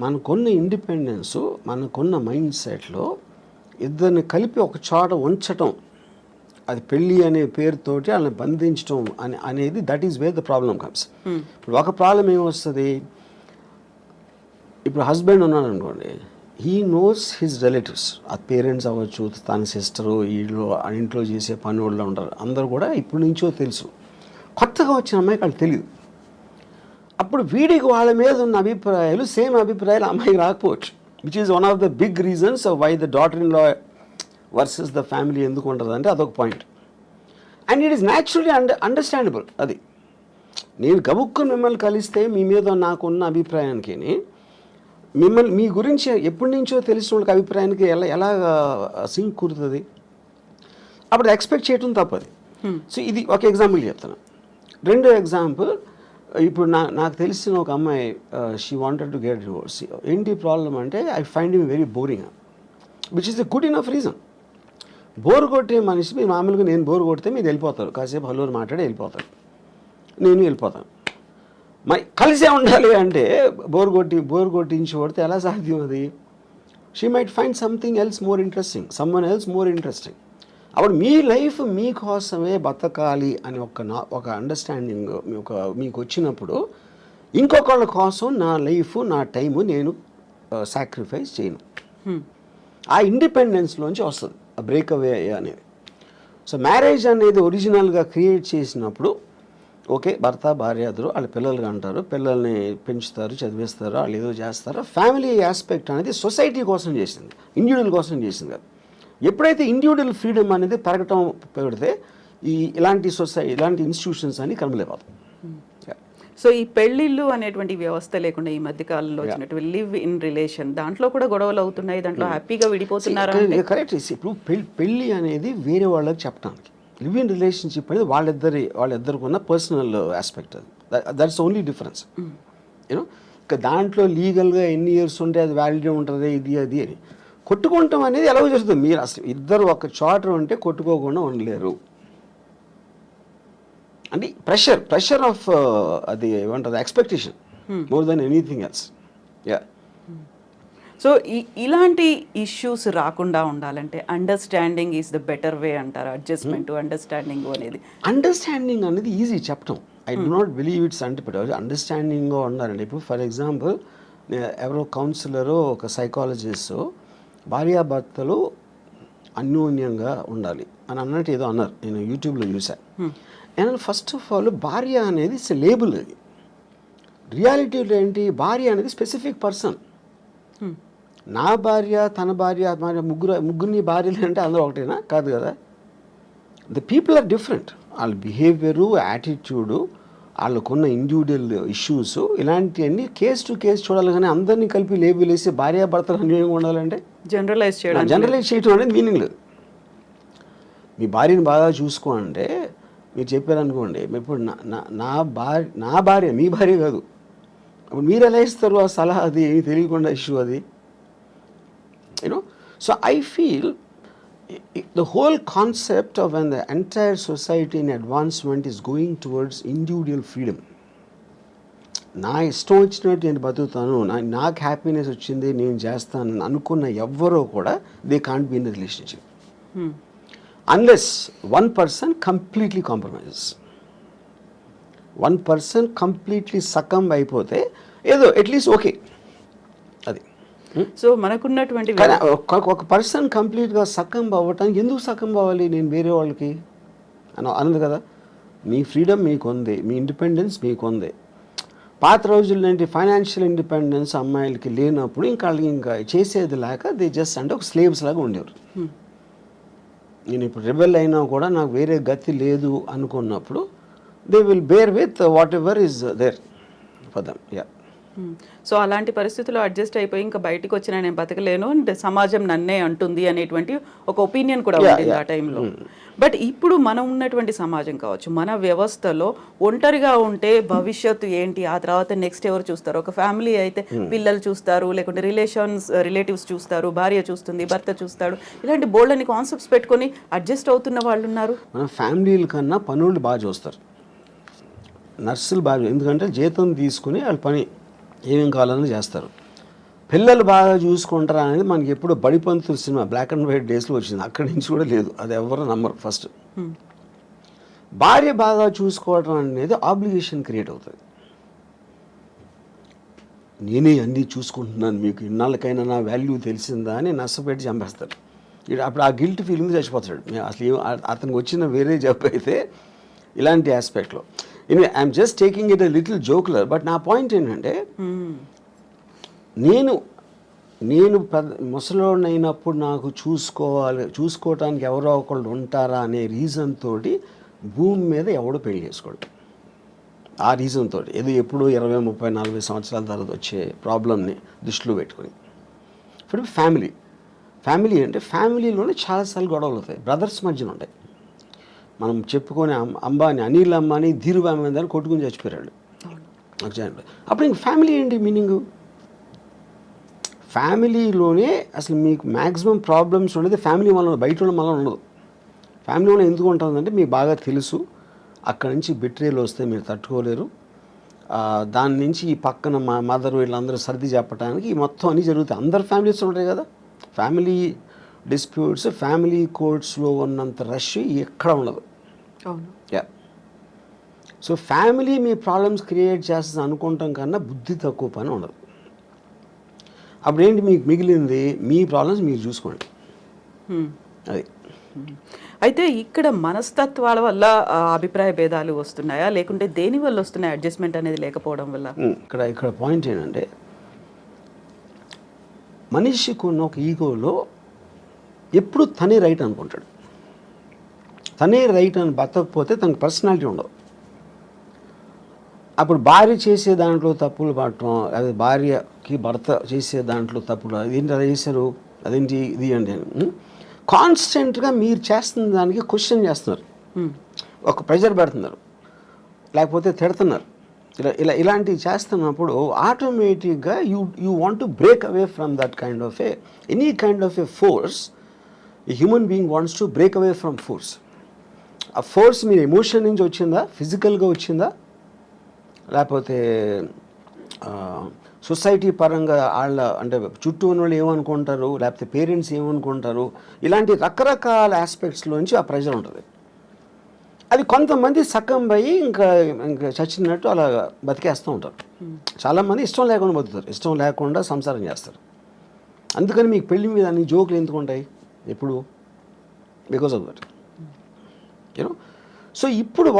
S2: మనకున్న ఇండిపెండెన్స్, మనకున్న మైండ్ సెట్లో ఇద్దరిని కలిపి ఒక చోట ఉంచటం, అది పెళ్ళి అనే పేరుతోటి వాళ్ళని బంధించడం అనేది that is where the problem comes. ఇప్పుడు ఒక ప్రాబ్లం ఏమొస్తుంది, ఇప్పుడు హస్బెండ్ ఉన్నాడు అనుకోండి, హీ నోస్ హిజ్ రిలేటివ్స్, ఆ పేరెంట్స్ అవ్వచ్చు, తన సిస్టరు, వీళ్ళు ఇంట్లో చేసే పని వాళ్ళు ఉంటారు, అందరూ కూడా ఇప్పటి నుంచో తెలుసు. కొత్తగా వచ్చిన అమ్మాయికి వాళ్ళు తెలియదు. అప్పుడు వీడికి వాళ్ళ మీద ఉన్న అభిప్రాయాలు సేమ్ అభిప్రాయాలు అమ్మాయికి రాకపోవచ్చు, which is one of the big reasons why the daughter in law versus the family ఎందుకు ఉంటుంది అంటే అదొక point. And it is naturally understandable. అది నేను గబుక్కు మిమ్మల్ని కలిస్తే మీ మీద నాకున్న అభిప్రాయానికి, మీ గురించి ఎప్పటి నుంచో తెలిసిన వాళ్ళకి అభిప్రాయానికి ఎలా సింక్ కుదురుతుంది? అప్పుడు ఎక్స్పెక్ట్ చేయటం తప్పది. సో ఇది ఒక ఎగ్జాంపుల్ చెప్తాను. రెండో ఎగ్జాంపుల్, ఇప్పుడు నాకు తెలిసిన ఒక అమ్మాయి, she wanted to get divorce. ఏంటి ప్రాబ్లం అంటే, I find him very boring, which is the good enough reason. Bore కొట్టే మనిషి, మీరు మామూలుగా నేను బోర్ కొడితే మీరు వెళ్ళిపోతారు, కాసేపు హలోరు మాట్లాడి వెళ్ళిపోతారు, నేను వెళ్ళిపోతాను. కలిసే ఉండాలి అంటే బోర్ కొట్టించి కొడితే ఎలా సాధ్యం అది? She might find something else more interesting, someone else more interesting. అప్పుడు మీ లైఫ్ మీకోసమే బతకాలి అని ఒక అండర్స్టాండింగ్ మీకు వచ్చినప్పుడు, ఇంకొకళ్ళ కోసం నా లైఫ్, నా టైము నేను సాక్రిఫైస్ చేయను. ఆ ఇండిపెండెన్స్లోంచి వస్తుంది ఆ బ్రేక్అవే అనేది. సో మ్యారేజ్ అనేది ఒరిజినల్గా క్రియేట్ చేసినప్పుడు ఓకే, భర్త భార్య ఇద్దరు వాళ్ళ పిల్లలుగా అంటారు, పిల్లల్ని పెంచుతారు, చదివిస్తారు, వాళ్ళు ఏదో చేస్తారు. ఫ్యామిలీ ఆస్పెక్ట్ అనేది సొసైటీ కోసం చేసింది, ఇండివిజువల్ కోసం చేసింది కాదు. ఎప్పుడైతే ఇండివిజువల్ ఫ్రీడమ్ అనేది పెరగటం పెడితే ఇలాంటి ఇలాంటి ఇన్స్టిట్యూషన్స్ అని కనబలేకపోతాయి.
S1: సో ఈ పెళ్ళిళ్ళు అనేటువంటి వ్యవస్థ లేకుండా ఈ మధ్య కాలంలో వచ్చినటువంటి లివ్ ఇన్ రిలేషన్, దాంట్లో కూడా గొడవలు అవుతున్నాయి, దాంట్లో హ్యాపీగా విడిపోతున్నారు.
S2: కరెక్ట్. ఇప్పుడు పెళ్ళి అనేది వేరే వాళ్ళకి చెప్పడానికి, లివ్ ఇన్ రిలేషన్షిప్ అనేది వాళ్ళిద్దరికి ఉన్న పర్సనల్ ఆస్పెక్ట్. అది దట్స్ ఓన్లీ డిఫరెన్స్. యూనో, ఇక దాంట్లో లీగల్గా ఎన్ని ఇయర్స్ ఉంటే అది వ్యాలిడిటీ ఉంటుంది, ఇది అది అని. కొట్టుకుంటాం అనేది ఎలా జరుగుతుంది? మీరు అసలు ఇద్దరు ఒక చోట ఉంటే కొట్టుకోకుండా ఉండలేరు. అంటే ప్రెషర్ ఆఫ్ అది ఏమంటుంది, expectation more than anything else. Yeah.
S1: So ఇలాంటి ఇష్యూస్ రాకుండా ఉండాలంటే understanding is the better way అంటారు. అడ్జస్ట్మెంట్ అండర్స్టాండింగ్ అనేది
S2: ఈజీ చెప్పటం. I do not believe it's understanding ఉండాలండి. ఇప్పుడు ఫర్ ఎగ్జాంపుల్, ఎవరో కౌన్సిలరు, ఒక సైకాలజిస్ట్, భార్యాభర్తలు అన్యోన్యంగా ఉండాలి అని అన్నట్టు ఏదో అన్నారు, నేను యూట్యూబ్లో చూశాను. అండ్ ఫస్ట్ ఆఫ్ ఆల్, భార్య అనేది ఇట్స్ లేబుల్. అది రియాలిటీలో ఏంటి, భార్య అనేది స్పెసిఫిక్ పర్సన్. నా భార్య, తన భార్య, ముగ్గురిని భార్యలు అంటే అందరూ ఒకటేనా? కాదు కదా. The people are different. వాళ్ళ బిహేవియరు, యాటిట్యూడు, వాళ్ళకున్న ఇండివిజువల్ ఇష్యూస్ ఇలాంటివన్నీ కేస్ టు కేసు చూడాలి, కానీ అందరినీ కలిపి లేబుల్ వేసి భార్యాభర్తలు అన్యోన్యంగా ఉండాలంటే
S1: జనరలైజ్
S2: చేయడం అనేది మీనింగ్ లేదు. మీ భార్యని బాగా చూసుకోండి మీరు చెప్పారనుకోండి, ఇప్పుడు నా భార్య మీ భార్య కాదు, అప్పుడు మీరు ఎలా ఇస్తారు ఆ సలహా? అది ఏమి తెలియకుండా ఇష్యూ అది, you know. So I feel the whole concept of when the entire society in advancement is going towards individual freedom. నా ఇష్టం వచ్చినట్టు నేను బతుకుతాను, నాకు హ్యాపీనెస్ వచ్చింది నేను చేస్తాను అనుకున్న ఎవ్వరూ కూడా they can't be in the relationship unless one person completely compromises. One person completely succumb అయిపోతే ఏదో అట్లీస్ట్ ఓకే అది.
S1: సో మనకున్నటువంటి
S2: ఒక పర్సన్ కంప్లీట్గా సకం అవ్వటానికి ఎందుకు సకం అవ్వాలి నేను వేరే వాళ్ళకి అన్నది కదా. మీ ఫ్రీడమ్ మీకు ఉంది, మీ ఇండిపెండెన్స్ మీకు ఉంది. పాత రోజుల్లో ఏంటి ఫైనాన్షియల్ ఇండిపెండెన్స్ అమ్మాయిలకి లేనప్పుడు ఇంకా వాళ్ళకి ఇంకా చేసేది లేక దే జస్ట్ అంటే ఒక స్లేవ్స్ లాగా ఉండేవారు. నేను ఇప్పుడు రెబెల్ అయినా కూడా నాకు వేరే గతి లేదు అనుకున్నప్పుడు they will bear with whatever is there for them. Yeah.
S1: So అలాంటి పరిస్థితుల్లో అడ్జస్ట్ అయిపోయి ఇంకా బయటకు వచ్చినా నేను బతకలేను, సమాజం నన్నే అంటుంది అనేటువంటి ఒక ఒపీనియన్ కూడా ఉంది ఆ టైంలో. బట్ ఇప్పుడు మనం ఉన్నటువంటి సమాజం కావచ్చు, మన వ్యవస్థలో ఒంటరిగా ఉంటే భవిష్యత్తు ఏంటి, ఆ తర్వాత నెక్స్ట్ ఎవరు చూస్తారు? ఒక ఫ్యామిలీ అయితే పిల్లలు చూస్తారు, లేకుంటే రిలేటివ్స్ చూస్తారు, భార్య చూస్తుంది, భర్త చూస్తాడు, ఇలాంటి బోల్డని కాన్సెప్ట్స్ పెట్టుకొని అడ్జస్ట్ అవుతున్న వాళ్ళు ఉన్నారు.
S2: మన ఫ్యామిలీల కన్నా పనులు బాగా చూస్తారు, నర్సులు బాగా, ఎందుకంటే జీతం తీసుకుని వాళ్ళు పని ఏమేం కావాలని చేస్తారు. పిల్లలు బాగా చూసుకుంటారా అనేది మనకి ఎప్పుడు Badipantulu cinema black and white డేస్లో వచ్చింది, అక్కడి నుంచి కూడా లేదు, అది ఎవరు నమ్మరు. ఫస్ట్ భార్య బాగా చూసుకోవడం అనేది ఆబ్లిగేషన్ క్రియేట్ అవుతుంది. నేనే అన్నీ చూసుకుంటున్నాను, మీకు ఇన్నాళ్ళకైనా నా వాల్యూ తెలిసిందా అని నష్టపెట్టి చంపేస్తారు. అప్పుడు ఆ గిల్ట్ ఫీలింగ్ చచ్చిపోతాడు. అసలు అతనికి వచ్చిన వేరే జాబ్ అయితే ఇలాంటి ఆస్పెక్ట్లో. I'm just taking it a little jocular. But నా పాయింట్ ఏంటంటే నేను ముసలోడిని అయినప్పుడు నాకు చూసుకోవటానికి ఎవరో ఒకళ్ళు ఉంటారా అనే రీజన్ తోటి భూమి మీద ఎవడో పెళ్లి చేసుకోడు. ఆ రీజన్ తోటి ఏదో ఎప్పుడు 20, 30, 40 సంవత్సరాల తర్వాత వచ్చే ప్రాబ్లమ్ని దృష్టిలో పెట్టుకొని. ఇప్పుడు ఫ్యామిలీ అంటే ఫ్యామిలీలోనే చాలాసార్లు గొడవలు అవుతాయి, బ్రదర్స్ మధ్యన ఉంటాయి. మనం చెప్పుకొని అనిల్ అంబానీ ధీరుభాయ్ అంబానీ కొట్టుకుని చచ్చిపోయాడు. అప్పుడు ఇంక ఫ్యామిలీ ఏంటి మీనింగు? ఫ్యామిలీలోనే అసలు మీకు మ్యాక్సిమం ప్రాబ్లమ్స్ ఉండేది ఫ్యామిలీ వల్ల, బయట వాళ్ళ వల్ల ఉండదు. ఫ్యామిలీ వల్ల ఎందుకు ఉంటుందంటే మీకు బాగా తెలుసు అక్కడి నుంచి బిట్రేలు వస్తే మీరు తట్టుకోలేరు, దాని నుంచి ఈ పక్కన మా మదర్ వీళ్ళందరూ సర్ది చెప్పడానికి మొత్తం అన్నీ జరుగుతాయి. అందరు ఫ్యామిలీస్ ఉంటాయి కదా. ఫ్యామిలీ డిస్ప్యూట్స్, ఫ్యామిలీ కోర్ట్స్లో ఉన్నంత రష్ ఎక్కడ ఉండదు. యా. సో ఫ్యామిలీ మీ ప్రాబ్లమ్స్ క్రియేట్ చేస్తుంది అనుకుంటాం కన్నా బుద్ధి తక్కువ పని ఉండదు. అప్పుడు ఏంటి మీకు మిగిలింది? మీ ప్రాబ్లమ్స్ మీరు చూసుకోండి. అది.
S1: అయితే ఇక్కడ మనస్తత్వాల వల్ల అభిప్రాయ భేదాలు వస్తున్నాయా, లేకుంటే దేని వల్ల వస్తున్నాయి అడ్జస్ట్మెంట్ అనేది లేకపోవడం వల్ల?
S2: ఇక్కడ పాయింట్ ఏంటంటే మనిషికి ఉన్న ఒక ఈగోలో ఎప్పుడు తనే రైట్ అనుకుంటాడు. తనే రైట్ అని బతకపోతే తనకు పర్సనాలిటీ ఉండదు. అప్పుడు భార్య చేసే దాంట్లో తప్పులు పడటం, అదే భార్యకి భర్త చేసే దాంట్లో తప్పులు, అదేంటి అలా చేశారు, అదేంటి ఇది అంటే కాన్స్టెంట్గా మీరు చేస్తున్న దానికి క్వశ్చన్ చేస్తున్నారు, ఒక ప్రెషర్ పెడుతున్నారు, లేకపోతే తిడుతున్నారు. ఇలాంటివి చేస్తున్నప్పుడు ఆటోమేటిక్గా you want to break away from that kind of any kind of A force. A human being wants to break away from force. ఆ ఫోర్స్ మీరు ఎమోషన్ నుంచి వచ్చిందా, ఫిజికల్గా వచ్చిందా, లేకపోతే సొసైటీ పరంగా వాళ్ళ అంటే చుట్టూ ఉన్న వాళ్ళు ఏమనుకుంటారు, లేకపోతే పేరెంట్స్ ఏమనుకుంటారు, ఇలాంటి రకరకాల ఆస్పెక్ట్స్లోంచి ఆ ప్రెషర్ ఉంటుంది. అది కొంతమంది సగం పోయి ఇంకా చచ్చినట్టు అలా బతికేస్తూ ఉంటారు. చాలామంది ఇష్టం లేకుండా బతుకుతారు, ఇష్టం లేకుండా సంసారం చేస్తారు. అందుకని మీకు పెళ్లి మీద అన్ని జోకులు ఎందుకు ఉంటాయి ఎప్పుడు? Because of that, you know. So ఇప్పుడు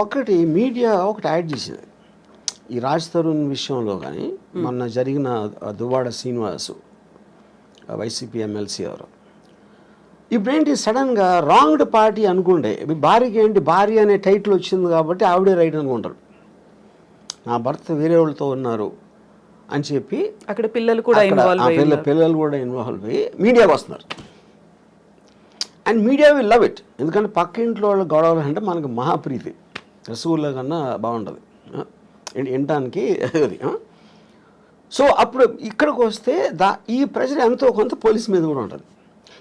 S2: మీడియా ఒకటి యాడ్ చేసింది ఈ రాజ్ తరుణ్ విషయంలో. కానీ మొన్న జరిగిన దువ్వాడ శ్రీనివాసు వైసీపీ ఎమ్మెల్సీ ఎవరు, ఇప్పుడేంటి సడన్గా రాంగ్డ్ పార్టీ అనుకుంటే భార్యకి ఏంటి భార్య అనే టైటిల్ వచ్చింది కాబట్టి ఆవిడే రైట్ అనుకుంటారు. నా భర్త వేరే వాళ్ళతో ఉన్నారు అని చెప్పి
S1: అక్కడ పిల్లలు కూడా
S2: అక్కడ
S1: ఇన్వాల్వ్
S2: ఆ
S1: అయ్యి
S2: పిల్లలు కూడా ఇన్వాల్వ్ అయ్యి మీడియాకి వస్తున్నారు. And media will love it. ఎందుకంటే పక్క ఇంట్లో వాళ్ళ గొడవలు అంటే మనకు మహాప్రీతి, రసగుల్లా కన్నా బాగుంటుంది వినటానికి అది. సో అప్పుడు ఇక్కడికి వస్తే ఈ ప్రెషర్ ఎంతో కొంత పోలీస్ మీద కూడా ఉంటుంది.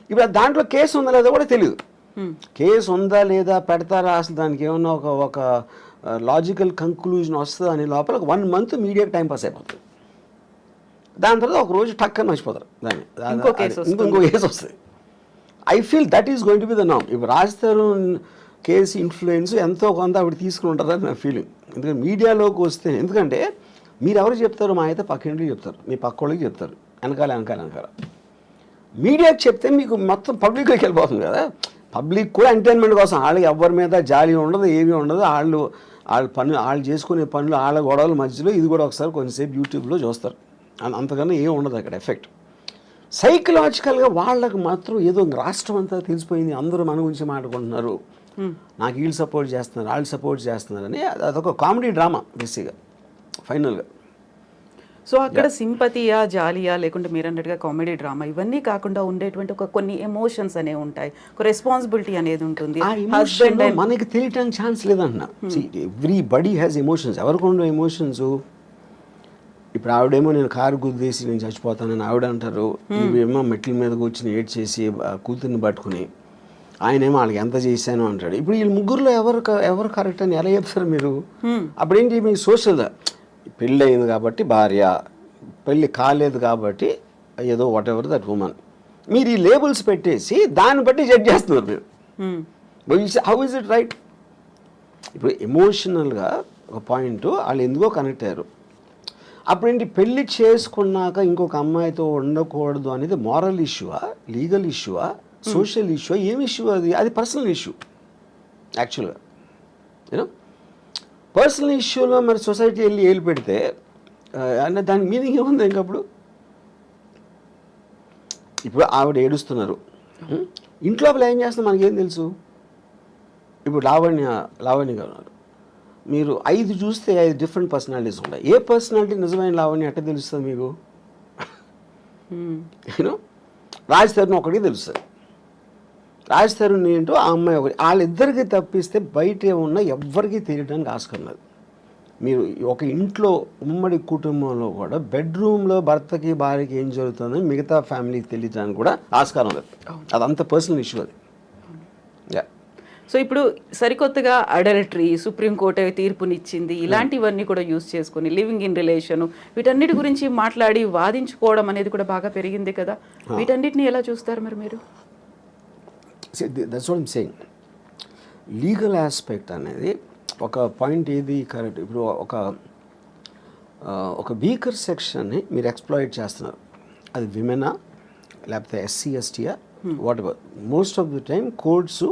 S2: ఇప్పుడు దాంట్లో కేసు ఉందా లేదా కూడా తెలియదు. కేసు ఉందా లేదా పెడతారా అసలు దానికి ఏమన్నా ఒక లాజికల్ కంక్లూజన్ వస్తుందా అని లోపల 1 month మీడియాకి టైం పాస్ అయిపోతుంది. దాని తర్వాత ఒక రోజు టక్కని మర్చిపోతారు దాన్ని, ఇంకో కేసు వస్తుంది. I feel that is going to be the నామ్. ఇప్పుడు రాజధాని కేసు ఇన్ఫ్లుయెన్స్ ఎంతో కొంత ఆవిడ తీసుకుని ఉంటారని నా ఫీలింగ్. ఎందుకంటే మీడియాలోకి వస్తే, ఎందుకంటే మీరు ఎవరు చెప్తారు, మా అయితే పక్క ఇంటికి చెప్తారు, మీ పక్క వాళ్ళకి చెప్తారు, వెనకాల మీడియాకి చెప్తే మీకు మొత్తం పబ్లిక్లోకి వెళ్ళిపోతుంది కదా. పబ్లిక్ కూడా ఎంటర్టైన్మెంట్ కోసం, వాళ్ళకి ఎవరి మీద జాలి ఉండదు, ఏమీ ఉండదు. వాళ్ళు చేసుకునే పనులు, వాళ్ళ గొడవల మధ్యలో ఇది కూడా ఒకసారి కొంచెంసేపు యూట్యూబ్లో చూస్తారు, అంతకన్నా ఏమి ఉండదు అక్కడ ఎఫెక్ట్. సైకలాజికల్గా వాళ్ళకు మాత్రం ఏదో రాష్ట్రం అంతా తెలిసిపోయింది, అందరూ మన గురించి మాట్లాడుకుంటున్నారు, నాకు వీళ్ళు సపోర్ట్ చేస్తున్నారు, వాళ్ళు సపోర్ట్ చేస్తున్నారని అదొక కామెడీ డ్రామా బేసిక్గా ఫైనల్గా.
S1: సో అక్కడ సింపతియా, జాలియా, లేకుంటే మీరు అన్నట్టుగా కామెడీ డ్రామా, ఇవన్నీ కాకుండా ఉండేటువంటి కొన్ని ఎమోషన్స్ అనేవి ఉంటాయి, ఒక రెస్పాన్సిబిలిటీ అనేది ఉంటుంది.
S2: మనకి తెలియటానికి ఛాన్స్ లేదన్న. Everybody has emotions. ఎవరికి ఉండవు ఎమోషన్స్? ఇప్పుడు ఆవిడేమో నేను కారు గుద్దేసి నేను చచ్చిపోతానని ఆవిడ అంటారు, ఇవేమో మెట్ల మీద కూర్చుని ఏడ్ చేసి కూతుర్ని పట్టుకుని ఆయనేమో వాళ్ళకి ఎంత చేశాను అంటాడు. ఇప్పుడు వీళ్ళు ముగ్గురులో ఎవరు కరెక్ట్ అని ఎలా చెప్తారు మీరు? అప్పుడేంటి, మీ సోషల్ పెళ్ళి అయింది కాబట్టి భార్య, పెళ్ళి కాలేదు కాబట్టి ఏదో వాట్ ఎవర్ దట్ ఉమెన్, మీరు ఈ లేబుల్స్ పెట్టేసి దాన్ని బట్టి జడ్జ్ చేస్తున్నారు మీరు. How is it right? ఇప్పుడు ఎమోషనల్గా ఒక పాయింట్ వాళ్ళు ఎందుకో కనెక్ట్ అయ్యారు. అప్పుడేంటి, పెళ్ళి చేసుకున్నాక ఇంకొక అమ్మాయితో ఉండకూడదు అనేది మారల్ ఇష్యూవా, లీగల్ ఇష్యూవా, సోషల్ ఇష్యూ, ఏమి ఇష్యూ అది పర్సనల్ ఇష్యూ యాక్చువల్గా. యూనో పర్సనల్ ఇష్యూలో మరి సొసైటీ వెళ్ళి ఏలు పెడితే అంటే దానికి మీనింగ్ ఏముంది ఇంకప్పుడు? ఇప్పుడు ఆవిడ ఏడుస్తున్నారు, ఇంట్లో ఏం చేస్తున్నారు మనకేం తెలుసు? ఇప్పుడు లావణ్య గారు ఉన్నారు, మీరు 5 చూస్తే 5 డిఫరెంట్ పర్సనాలిటీస్ ఉంటాయి. ఏ పర్సనాలిటీ నిజమైన లావణ్య ఎట్ట తెలుస్తుంది మీకు? యూనో రాజ్ తరుణ్ ఒకటికి తెలుస్తుంది, రాజ్ తరుణ్ ఏంటో ఆ అమ్మాయి ఒకటి, వాళ్ళిద్దరికి తప్పిస్తే బయట ఉన్న ఎవ్వరికీ తెలియడానికి ఆస్కారం లేదు. మీరు ఒక ఇంట్లో ఉమ్మడి కుటుంబంలో కూడా బెడ్రూమ్లో భర్తకి భార్యకి ఏం జరుగుతుందని మిగతా ఫ్యామిలీకి తెలియడానికి కూడా ఆస్కారం లేదు. అదంత పర్సనల్ ఇష్యూ అది. యా.
S1: సో ఇప్పుడు సరికొత్తగా అడల్టరీ సుప్రీంకోర్టు తీర్పునిచ్చింది, ఇలాంటివన్నీ కూడా యూజ్ చేసుకుని లివింగ్ ఇన్ రిలేషన్, వీటన్నిటి గురించి మాట్లాడి వాదించుకోవడం అనేది కూడా బాగా పెరిగింది కదా. వీటన్నిటిని ఎలా చూస్తారు మరి మీరు?
S2: That's what I'm saying. Legal aspect అనేది ఒక పాయింట్ ఏది కరెక్ట్. ఇప్పుడు ఒక వీకర్ సెక్షన్ని మీరు ఎక్స్ప్లాయిట్ చేస్తున్నారు, అది విమెనా లేకపోతే ఎస్సీ ఎస్టీయా whatever. Most of the time courts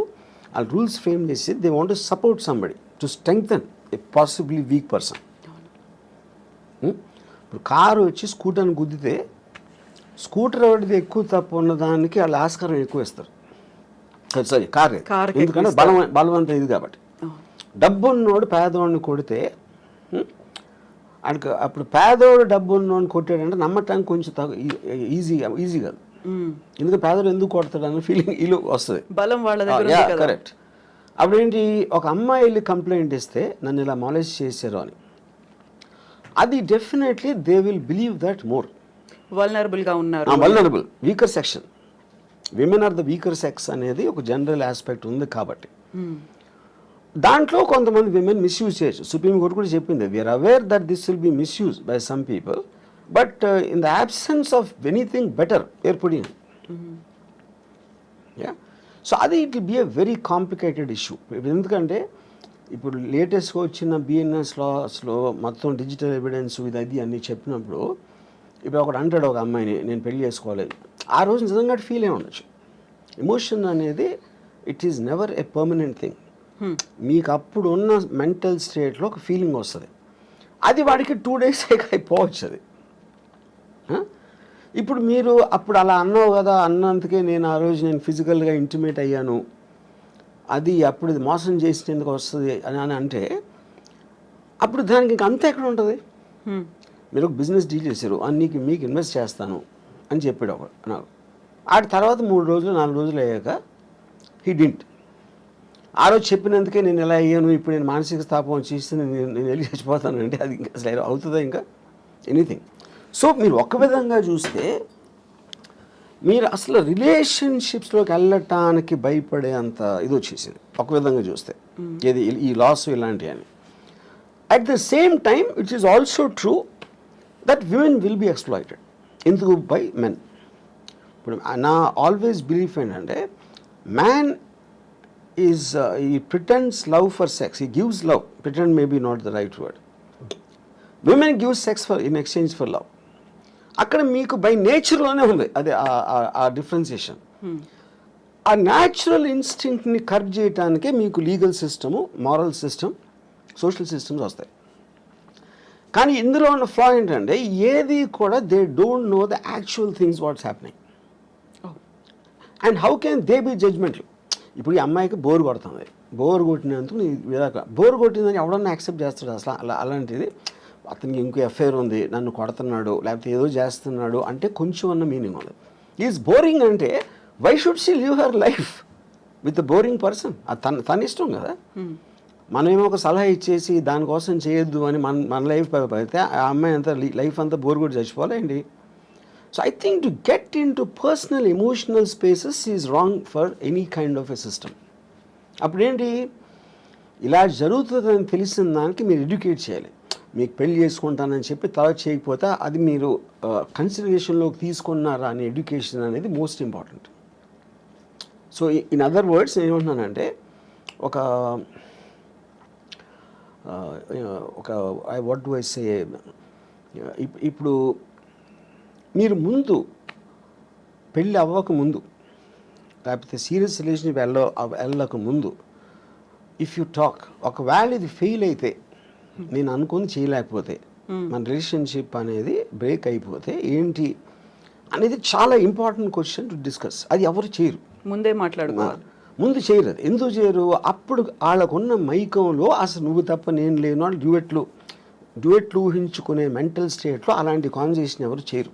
S2: ఆ రూల్స్ ఫ్రేమ్ చేసి they want to support somebody to strengthen a possibly weak person. ఇప్పుడు కారు వచ్చి స్కూటర్ని గుద్దితే స్కూటర్ ఎవరిది ఎక్కువ తప్పు ఉన్నదానికి వాళ్ళు ఆస్కారం ఎక్కువ ఇస్తారు. సారీ, కార్, ఎందుకంటే బలవంతం ఇది కాబట్టి. డబ్బు ఉన్నోడు పేదవాడిని కొడితే ఆయనకు, అప్పుడు పేదోడు డబ్బు ఉన్నోడిని కొట్టాడంటే నమ్మటానికి కొంచెం ఈజీ కాదు. ఎందుకంటే పేదోడు ఎందుకు కొడతాడు అన్న ఫీలింగ్ వీళ్ళు వస్తుంది,
S1: బలం వాళ్ళ దగ్గర.
S2: కరెక్ట్. అప్పుడేంటి, ఒక అమ్మాయి వెళ్ళి కంప్లైంట్ ఇస్తే నన్ను ఇలా మాలేజ్ చేశారు అని, అది definitely they will believe that more.
S1: వల్నరబుల్గా ఉన్నారు,
S2: vulnerable weaker section, women are the weaker sex అనేది ఒక జనరల్ ఆస్పెక్ట్ ఉంది కాబట్టి దాంట్లో కొంతమంది విమెన్ మిస్యూజ్ చేయొచ్చు. సుప్రీంకోర్టు కూడా చెప్పింది, we are aware that this will be misuse by some people, but in the absence of anything better ఏర్పడి. యా. సో అది it will be a very complicated issue. ఎందుకంటే ఇప్పుడు లేటెస్ట్గా వచ్చిన బిఎన్ఎస్ లాస్లో మొత్తం డిజిటల్ ఎవిడెన్స్ ఇది అన్నీ చెప్పినప్పుడు, ఇప్పుడు ఒకడు అంటాడు ఒక అమ్మాయిని నేను పెళ్లి చేసుకోవాలి, ఆ రోజు నిజంగా ఫీల్ అయి ఉండొచ్చు. ఎమోషన్ అనేది it is never a permanent thing. మీకు అప్పుడు ఉన్న మెంటల్ స్టేట్లో ఒక ఫీలింగ్ వస్తుంది, అది వాడికి 2 days అయిపోవచ్చు అది. ఇప్పుడు మీరు అప్పుడు అలా అన్నావు కదా, అన్నందుకే నేను ఆ రోజు నేను ఫిజికల్గా ఇంటిమేట్ అయ్యాను, అది అప్పుడు ఇది మోసం చేసినందుకు వస్తుంది అని అంటే అప్పుడు దానికి ఇంక అంతా ఎక్కడ ఉంటుంది? మీరు ఒక బిజినెస్ డీల్ చేశారు, మీకు ఇన్వెస్ట్ చేస్తాను అని చెప్పాడు ఒకడు నాకు. ఆడి తర్వాత 3 రోజులు 4 రోజులు అయ్యాక హీ డింట్. ఆ రోజు చెప్పినందుకే నేను ఎలా అయ్యాను, ఇప్పుడు నేను మానసిక స్థాపం చేస్తే నేను వెళ్ళి చచ్చిపోతాను అంటే అది ఇంకా అసలు అవుతుందా ఇంకా ఎనీథింగ్? సో మీరు ఒక విధంగా చూస్తే మీరు అసలు రిలేషన్షిప్స్లోకి వెళ్ళటానికి భయపడే అంత ఇది వచ్చేసింది ఒక విధంగా చూస్తే, ఏది ఈ లాస్ ఇలాంటివి అని. At the same time it is also true that women will be exploited. ఎందుకు? By men. ఇప్పుడు నా ఆల్వేస్ బిలీఫ్ ఏంటంటే man is he pretends love for sex, he gives love, pretend may be not the right word. Women gives sex for in exchange for love. అక్కడ మీకు by నేచర్లోనే ఉంది అదే ఆ differentiation. ఆ natural ఇన్స్టింక్ట్ని curb చేయడానికే మీకు legal system, moral system, social systems వస్తాయి. కానీ ఇందులో ఉన్న ఫ్లా ఏంటంటే ఏది కూడా they don't know the actual things what's happening and how can they be జడ్జ్మెంట్లు. ఇప్పుడు ఈ అమ్మాయికి బోర్ కొడుతుంది, బోర్ కొట్టినందుకు బోర్ కొట్టిందని ఎవడన్నా యాక్సెప్ట్ చేస్తాడు అసలు? అలాంటిది అతనికి ఇంకో ఎఫ్ఐఆర్ ఉంది, నన్ను కొడుతున్నాడు లేకపోతే ఏదో చేస్తున్నాడు అంటే కొంచెం అన్న మీనింగ్ ఉంది. ఈజ్ బోరింగ్ అంటే why should she live her life with boring person? అది తన ఇష్టం కదా. మనమేమో ఒక సలహా ఇచ్చేసి దానికోసం చేయొద్దు అని మన లైఫ్ అయితే ఆ అమ్మాయి అంతా లైఫ్ అంతా బోర్ కొట్టి చచ్చిపోవాలండి. So I think to get into personal emotional spaces is wrong for any kind of a system. అప్పుడేంటి, ఇలా జరుగుతుందని తెలిసిన దానికి మీరు ఎడ్యుకేట్ చేయాలి. మీకు పెళ్లి చేసుకుంటానని చెప్పి తర్వాత చేయకపోతే అది మీరు కన్సిడరేషన్లోకి తీసుకున్నారా అని ఎడ్యుకేషన్ అనేది most important. So in other words ఏమంటున్నానంటే ఒక వాట్ డు ఐ సే, ఇప్పుడు మీరు ముందు పెళ్ళి అవ్వక ముందు లేకపోతే సీరియస్ రిలేషన్షిప్ వెళ్ళక ముందు ఇఫ్ యూ టాక్, ఒకవేళ ఇది ఫెయిల్ అయితే, నేను అనుకుని చేయలేకపోతే, మన రిలేషన్షిప్ అనేది బ్రేక్ అయిపోతే ఏంటి అనేది చాలా ఇంపార్టెంట్ క్వశ్చన్ టు డిస్కస్. అది ఎవరు చేయరు,
S1: ముందే మాట్లాడుకోవాలి.
S2: ముందు చేయరు. అది ఎందుకు చేయరు? అప్పుడు వాళ్ళకున్న మైకంలో అసలు నువ్వు తప్ప నేను లేను అని డ్యూయెట్లు ఊహించుకునే మెంటల్ స్టేట్లో అలాంటి కాన్వర్సేషన్ ఎవరు చేయరు.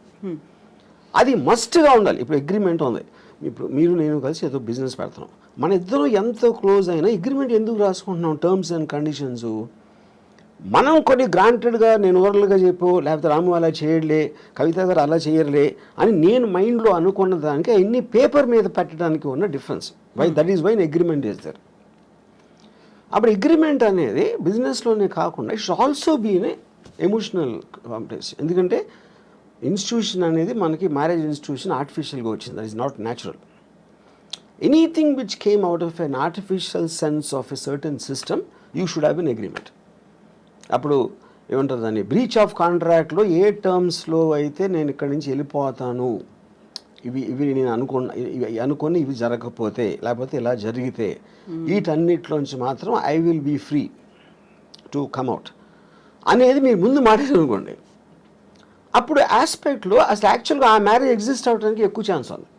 S2: అది మస్ట్గా ఉండాలి. ఇప్పుడు అగ్రిమెంట్ ఉంది, ఇప్పుడు మీరు నేను కలిసి ఏదో బిజినెస్ పెడతాం, మన ఇద్దరు ఎంతో క్లోజ్ అయినా అగ్రిమెంట్ ఎందుకు రాసుకుంటున్నాం? టర్మ్స్ అండ్ కండిషన్స్ మనం కొన్ని గ్రాంటెడ్గా నేను ఓరల్గా చెప్పు, లేకపోతే రాము అలా చేయలే, కవిత గారు అలా చేయరులే అని నేను మైండ్లో అనుకున్న దానికి అన్ని పేపర్ మీద పెట్టడానికి ఉన్న difference. That is why agreement is there. అప్పుడు అగ్రిమెంట్ అనేది బిజినెస్లోనే కాకుండా it's also been emotional complex. ఎందుకంటే ఇన్స్టిట్యూషన్ అనేది మనకి మ్యారేజ్ ఇన్స్టిట్యూషన్ ఆర్టిఫిషియల్గా వచ్చింది, that is not natural. Anything which came out of an artificial sense of a certain system you should have an agreement. అప్పుడు ఏమంటారు దాన్ని, బ్రీచ్ ఆఫ్ కాంట్రాక్ట్లో ఏ టర్మ్స్లో అయితే నేను ఇక్కడి నుంచి వెళ్ళిపోతాను, ఇవి నేను అనుకొని ఇవి జరగకపోతే లేకపోతే ఇలా జరిగితే వీటన్నిటిలోంచి మాత్రం I will be free to come out అనేది మీరు ముందు మాట్లాడారనుకోండి, అప్పుడు ఆస్పెక్ట్లో అసలు యాక్చువల్గా ఆ మ్యారేజ్ ఎగ్జిస్ట్ అవడానికి ఎక్కువ ఛాన్స్ ఉంది.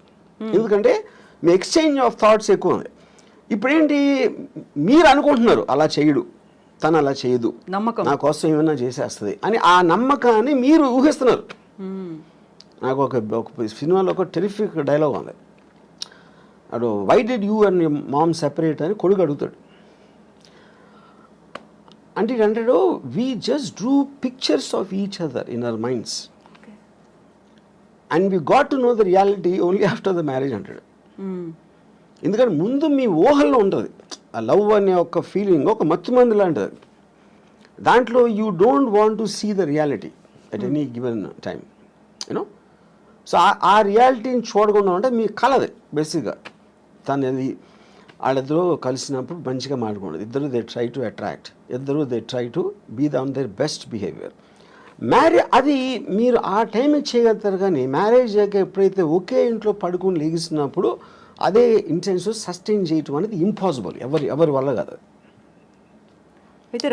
S2: ఎందుకంటే మీ ఎక్స్చేంజ్ ఆఫ్ థాట్స్ ఎక్కువ ఉంది. ఇప్పుడేంటి, మీరు అనుకుంటున్నారు అలా చేయడు, తను అలా చేయదు, నా కోసం ఏమైనా చేసేస్తుంది అని ఆ నమ్మకాన్ని మీరు ఊహిస్తున్నారు. నాకు ఒక సినిమాలో ఒక టెరిఫిక్ డైలాగ్ ఉంది, dad why did you and mom separate అని కొడుకు అడుగుతాడు. అంటే అంటాడు we just drew pictures of each other in our minds and we got to know the reality only after the marriage అంటాడు. ఎందుకంటే ముందు మీ ఊహల్లో ఉంటుంది ఆ లవ్ అనే ఒక ఫీలింగ్, ఒక మత్తుమంది లాంటిది. దాంట్లో you don't want to see the reality at any given time, you know. So ఆ రియాలిటీని చూడకుండా ఉంటే మీ కలది బేసిక్గా. తను అది వాళ్ళిద్దరూ కలిసినప్పుడు మంచిగా మాట్లాడుకోండి, ఇద్దరు దే ట్రై టు అట్రాక్ట్, ఇద్దరు they try to be on their best behaviour. అది మీరు ఆ టైం చేయగలుగుతారు. కానీ మ్యారేజ్ అయ్యాక ఎప్పుడైతే ఒకే ఇంట్లో పడుకుని లేగిస్తున్నప్పుడు అదే ఇంటెన్షన్ సస్టైన్ చేయటం అనేది ఇంపాసిబుల్, ఎవరి వల్ల కాదు.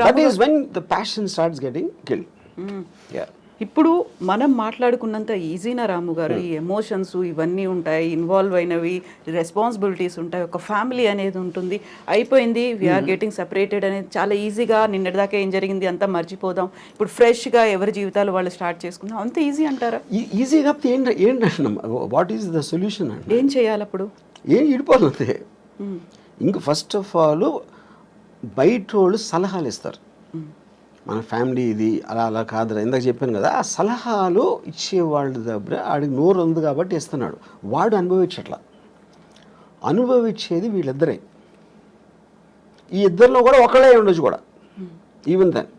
S2: That is when the passion starts getting killed.
S1: ఇప్పుడు మనం మాట్లాడుకున్నంత ఈజీనా రాము గారు, ఈ ఎమోషన్స్ ఇవన్నీ ఉంటాయి, ఇన్వాల్వ్ అయినవి, రెస్పాన్సిబిలిటీస్ ఉంటాయి, ఒక ఫ్యామిలీ అనేది ఉంటుంది, అయిపోయింది వీఆర్ గెటింగ్ సెపరేటెడ్ అనేది చాలా ఈజీగా, నిన్నటిదాకా ఏం జరిగింది అంతా మర్చిపోదాం, ఇప్పుడు ఫ్రెష్గా ఎవరి జీవితాలు వాళ్ళు స్టార్ట్ చేసుకుందాం, అంత ఈజీ అంటారా?
S2: ఈజీగా ఏంటంటే వాట్ ఈస్ ద సొల్యూషన్ అంటే
S1: ఏం చేయాలి అప్పుడు?
S2: ఏం ఇడిపోతుంది. ఇంక ఫస్ట్ ఆఫ్ ఆల్ బయట వాళ్ళు సలహాలు ఇస్తారు, మన ఫ్యామిలీ ఇది అలా అలా కాదురా, ఇందాక చెప్పాను కదా, ఆ సలహాలు ఇచ్చేవాళ్ళ దగ్గర ఆడికి నోరు ఉంది కాబట్టి ఇస్తున్నాడు, వాడు అనుభవించట్లా. అనుభవించేది వీళ్ళిద్దరే, ఈ ఇద్దరిలో కూడా ఒకళ్ళే ఉండొచ్చు కూడా, ఈవెన్ దెన్.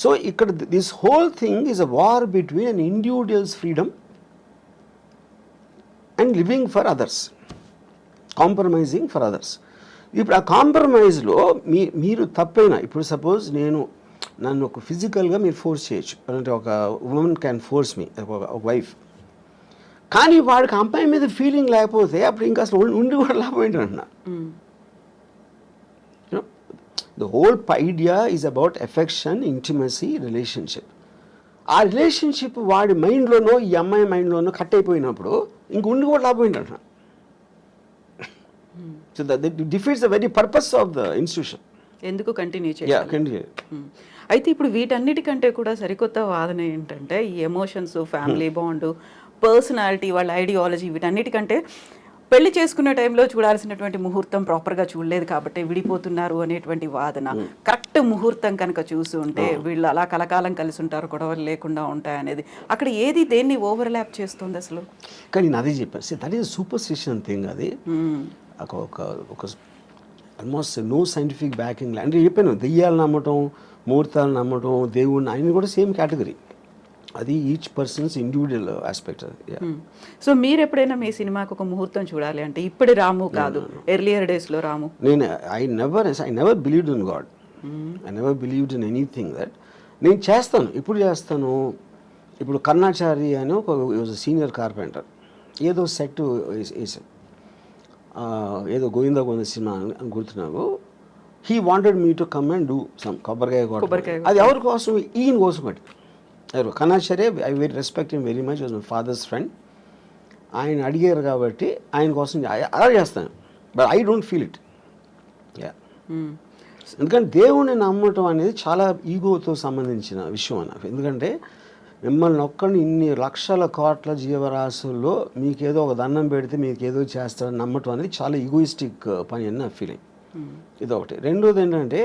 S2: సో ఇక్కడ this whole thing is a war between an individuals freedom and living for others, compromising for others. ఇప్పుడు ఆ కాంప్రమైజ్లో మీరు తప్పైనా, ఇప్పుడు సపోజ్ నన్ను ఒక ఫిజికల్గా మీరు ఫోర్స్ చేయొచ్చు, అంటే ఒక ఉమెన్ క్యాన్ ఫోర్స్ మీ, ఒక వైఫ్, కానీ వాడికి అమ్మాయి మీద ఫీలింగ్ లేకపోతే అప్పుడు ఇంకా అసలు ఉండి కూడా లాభం ఏంటంటున్నా. The whole idea is about affection, intimacy, relationship. ఆ రిలేషన్షిప్ వాడి మైండ్లోనో ఈ అమ్మాయి మైండ్లోనో కట్ అయిపోయినప్పుడు ఇంక ఉండి కూడా లాభం ఏంటంటున్నా. So that defeats the very purpose of the institution.
S1: ఎందుకు కంటిన్యూ చేయాలి? అయితే ఇప్పుడు వీటన్నిటికంటే కూడా సరికొత్త వాదన ఏంటంటే, ఈ ఎమోషన్స్, ఫ్యామిలీ బాండ్, పర్సనాలిటీ, వాళ్ళ ఐడియాలజీ, వీటన్నిటికంటే పెళ్లి చేసుకునే టైంలో చూడాల్సినటువంటి ముహూర్తం ప్రాపర్గా చూడలేదు కాబట్టి విడిపోతున్నారు అనేటువంటి వాదన. కరెక్ట్ ముహూర్తం కనుక చూస్తుంటే వీళ్ళు అలా కలకాలం కలిసి ఉంటారు, గొడవలు లేకుండా ఉంటాయి అనేది, అక్కడ ఏది దేన్ని ఓవర్లాప్ చేస్తుంది అసలు?
S2: కానీ నేను అదే చెప్పాను, దట్ ఈస్ సూపర్స్టిషన్ థింగ్. అది ఒక ఆల్మోస్ట్ నో సైంటిఫిక్ బ్యాకింగ్. అంటే చెప్పాను, దెయ్యాలు నమ్మటం, ముహూర్తాలు నమ్మటం, దేవుడిని, ఆయన కూడా సేమ్ కేటగిరీ. అది ఈచ్ పర్సన్స్ ఇండివిజువల్ ఆస్పెక్ట్. అది.
S1: సో మీరు ఎప్పుడైనా మీ సినిమాకి ఒక ముహూర్తం చూడాలి అంటే ఇప్పటి రాము కాదు, ఎర్లియర్ డేస్లో Ramu?
S2: I never believed in God, I never believed in anything that. నేను చేస్తాను, ఇప్పుడు చేస్తాను. ఇప్పుడు కర్ణాచారి అని ఒక సీనియర్ కార్పెంటర్ ఏదో సెట్ వేసాడు, ఏదో గోవిందా సినిమా అని గుర్తున్నావు. He wanted me to come and do some కొబ్బరికాయ. అది ఎవరి కోసం? ఈయన కోసం బట్టి. ఎవరు? Kannacharya. I very respect him very much, was my father's friend. ఆయన అడిగారు కాబట్టి ఆయన కోసం అలా చేస్తాను, but I don't feel it. Yeah, ఎందుకంటే దేవుణ్ణి నమ్మటం అనేది చాలా ఈగోతో సంబంధించిన విషయం అన్న. ఎందుకంటే మిమ్మల్ని ఒక్కడిని ఇన్ని లక్షల కోట్ల జీవరాశుల్లో మీకేదో ఒక దండం పెడితే మీకు ఏదో చేస్తారని నమ్మటం అనేది చాలా ఈగోయిస్టిక్ పని అని నా ఫీలింగ్. ఇదొకటి. రెండోది ఏంటంటే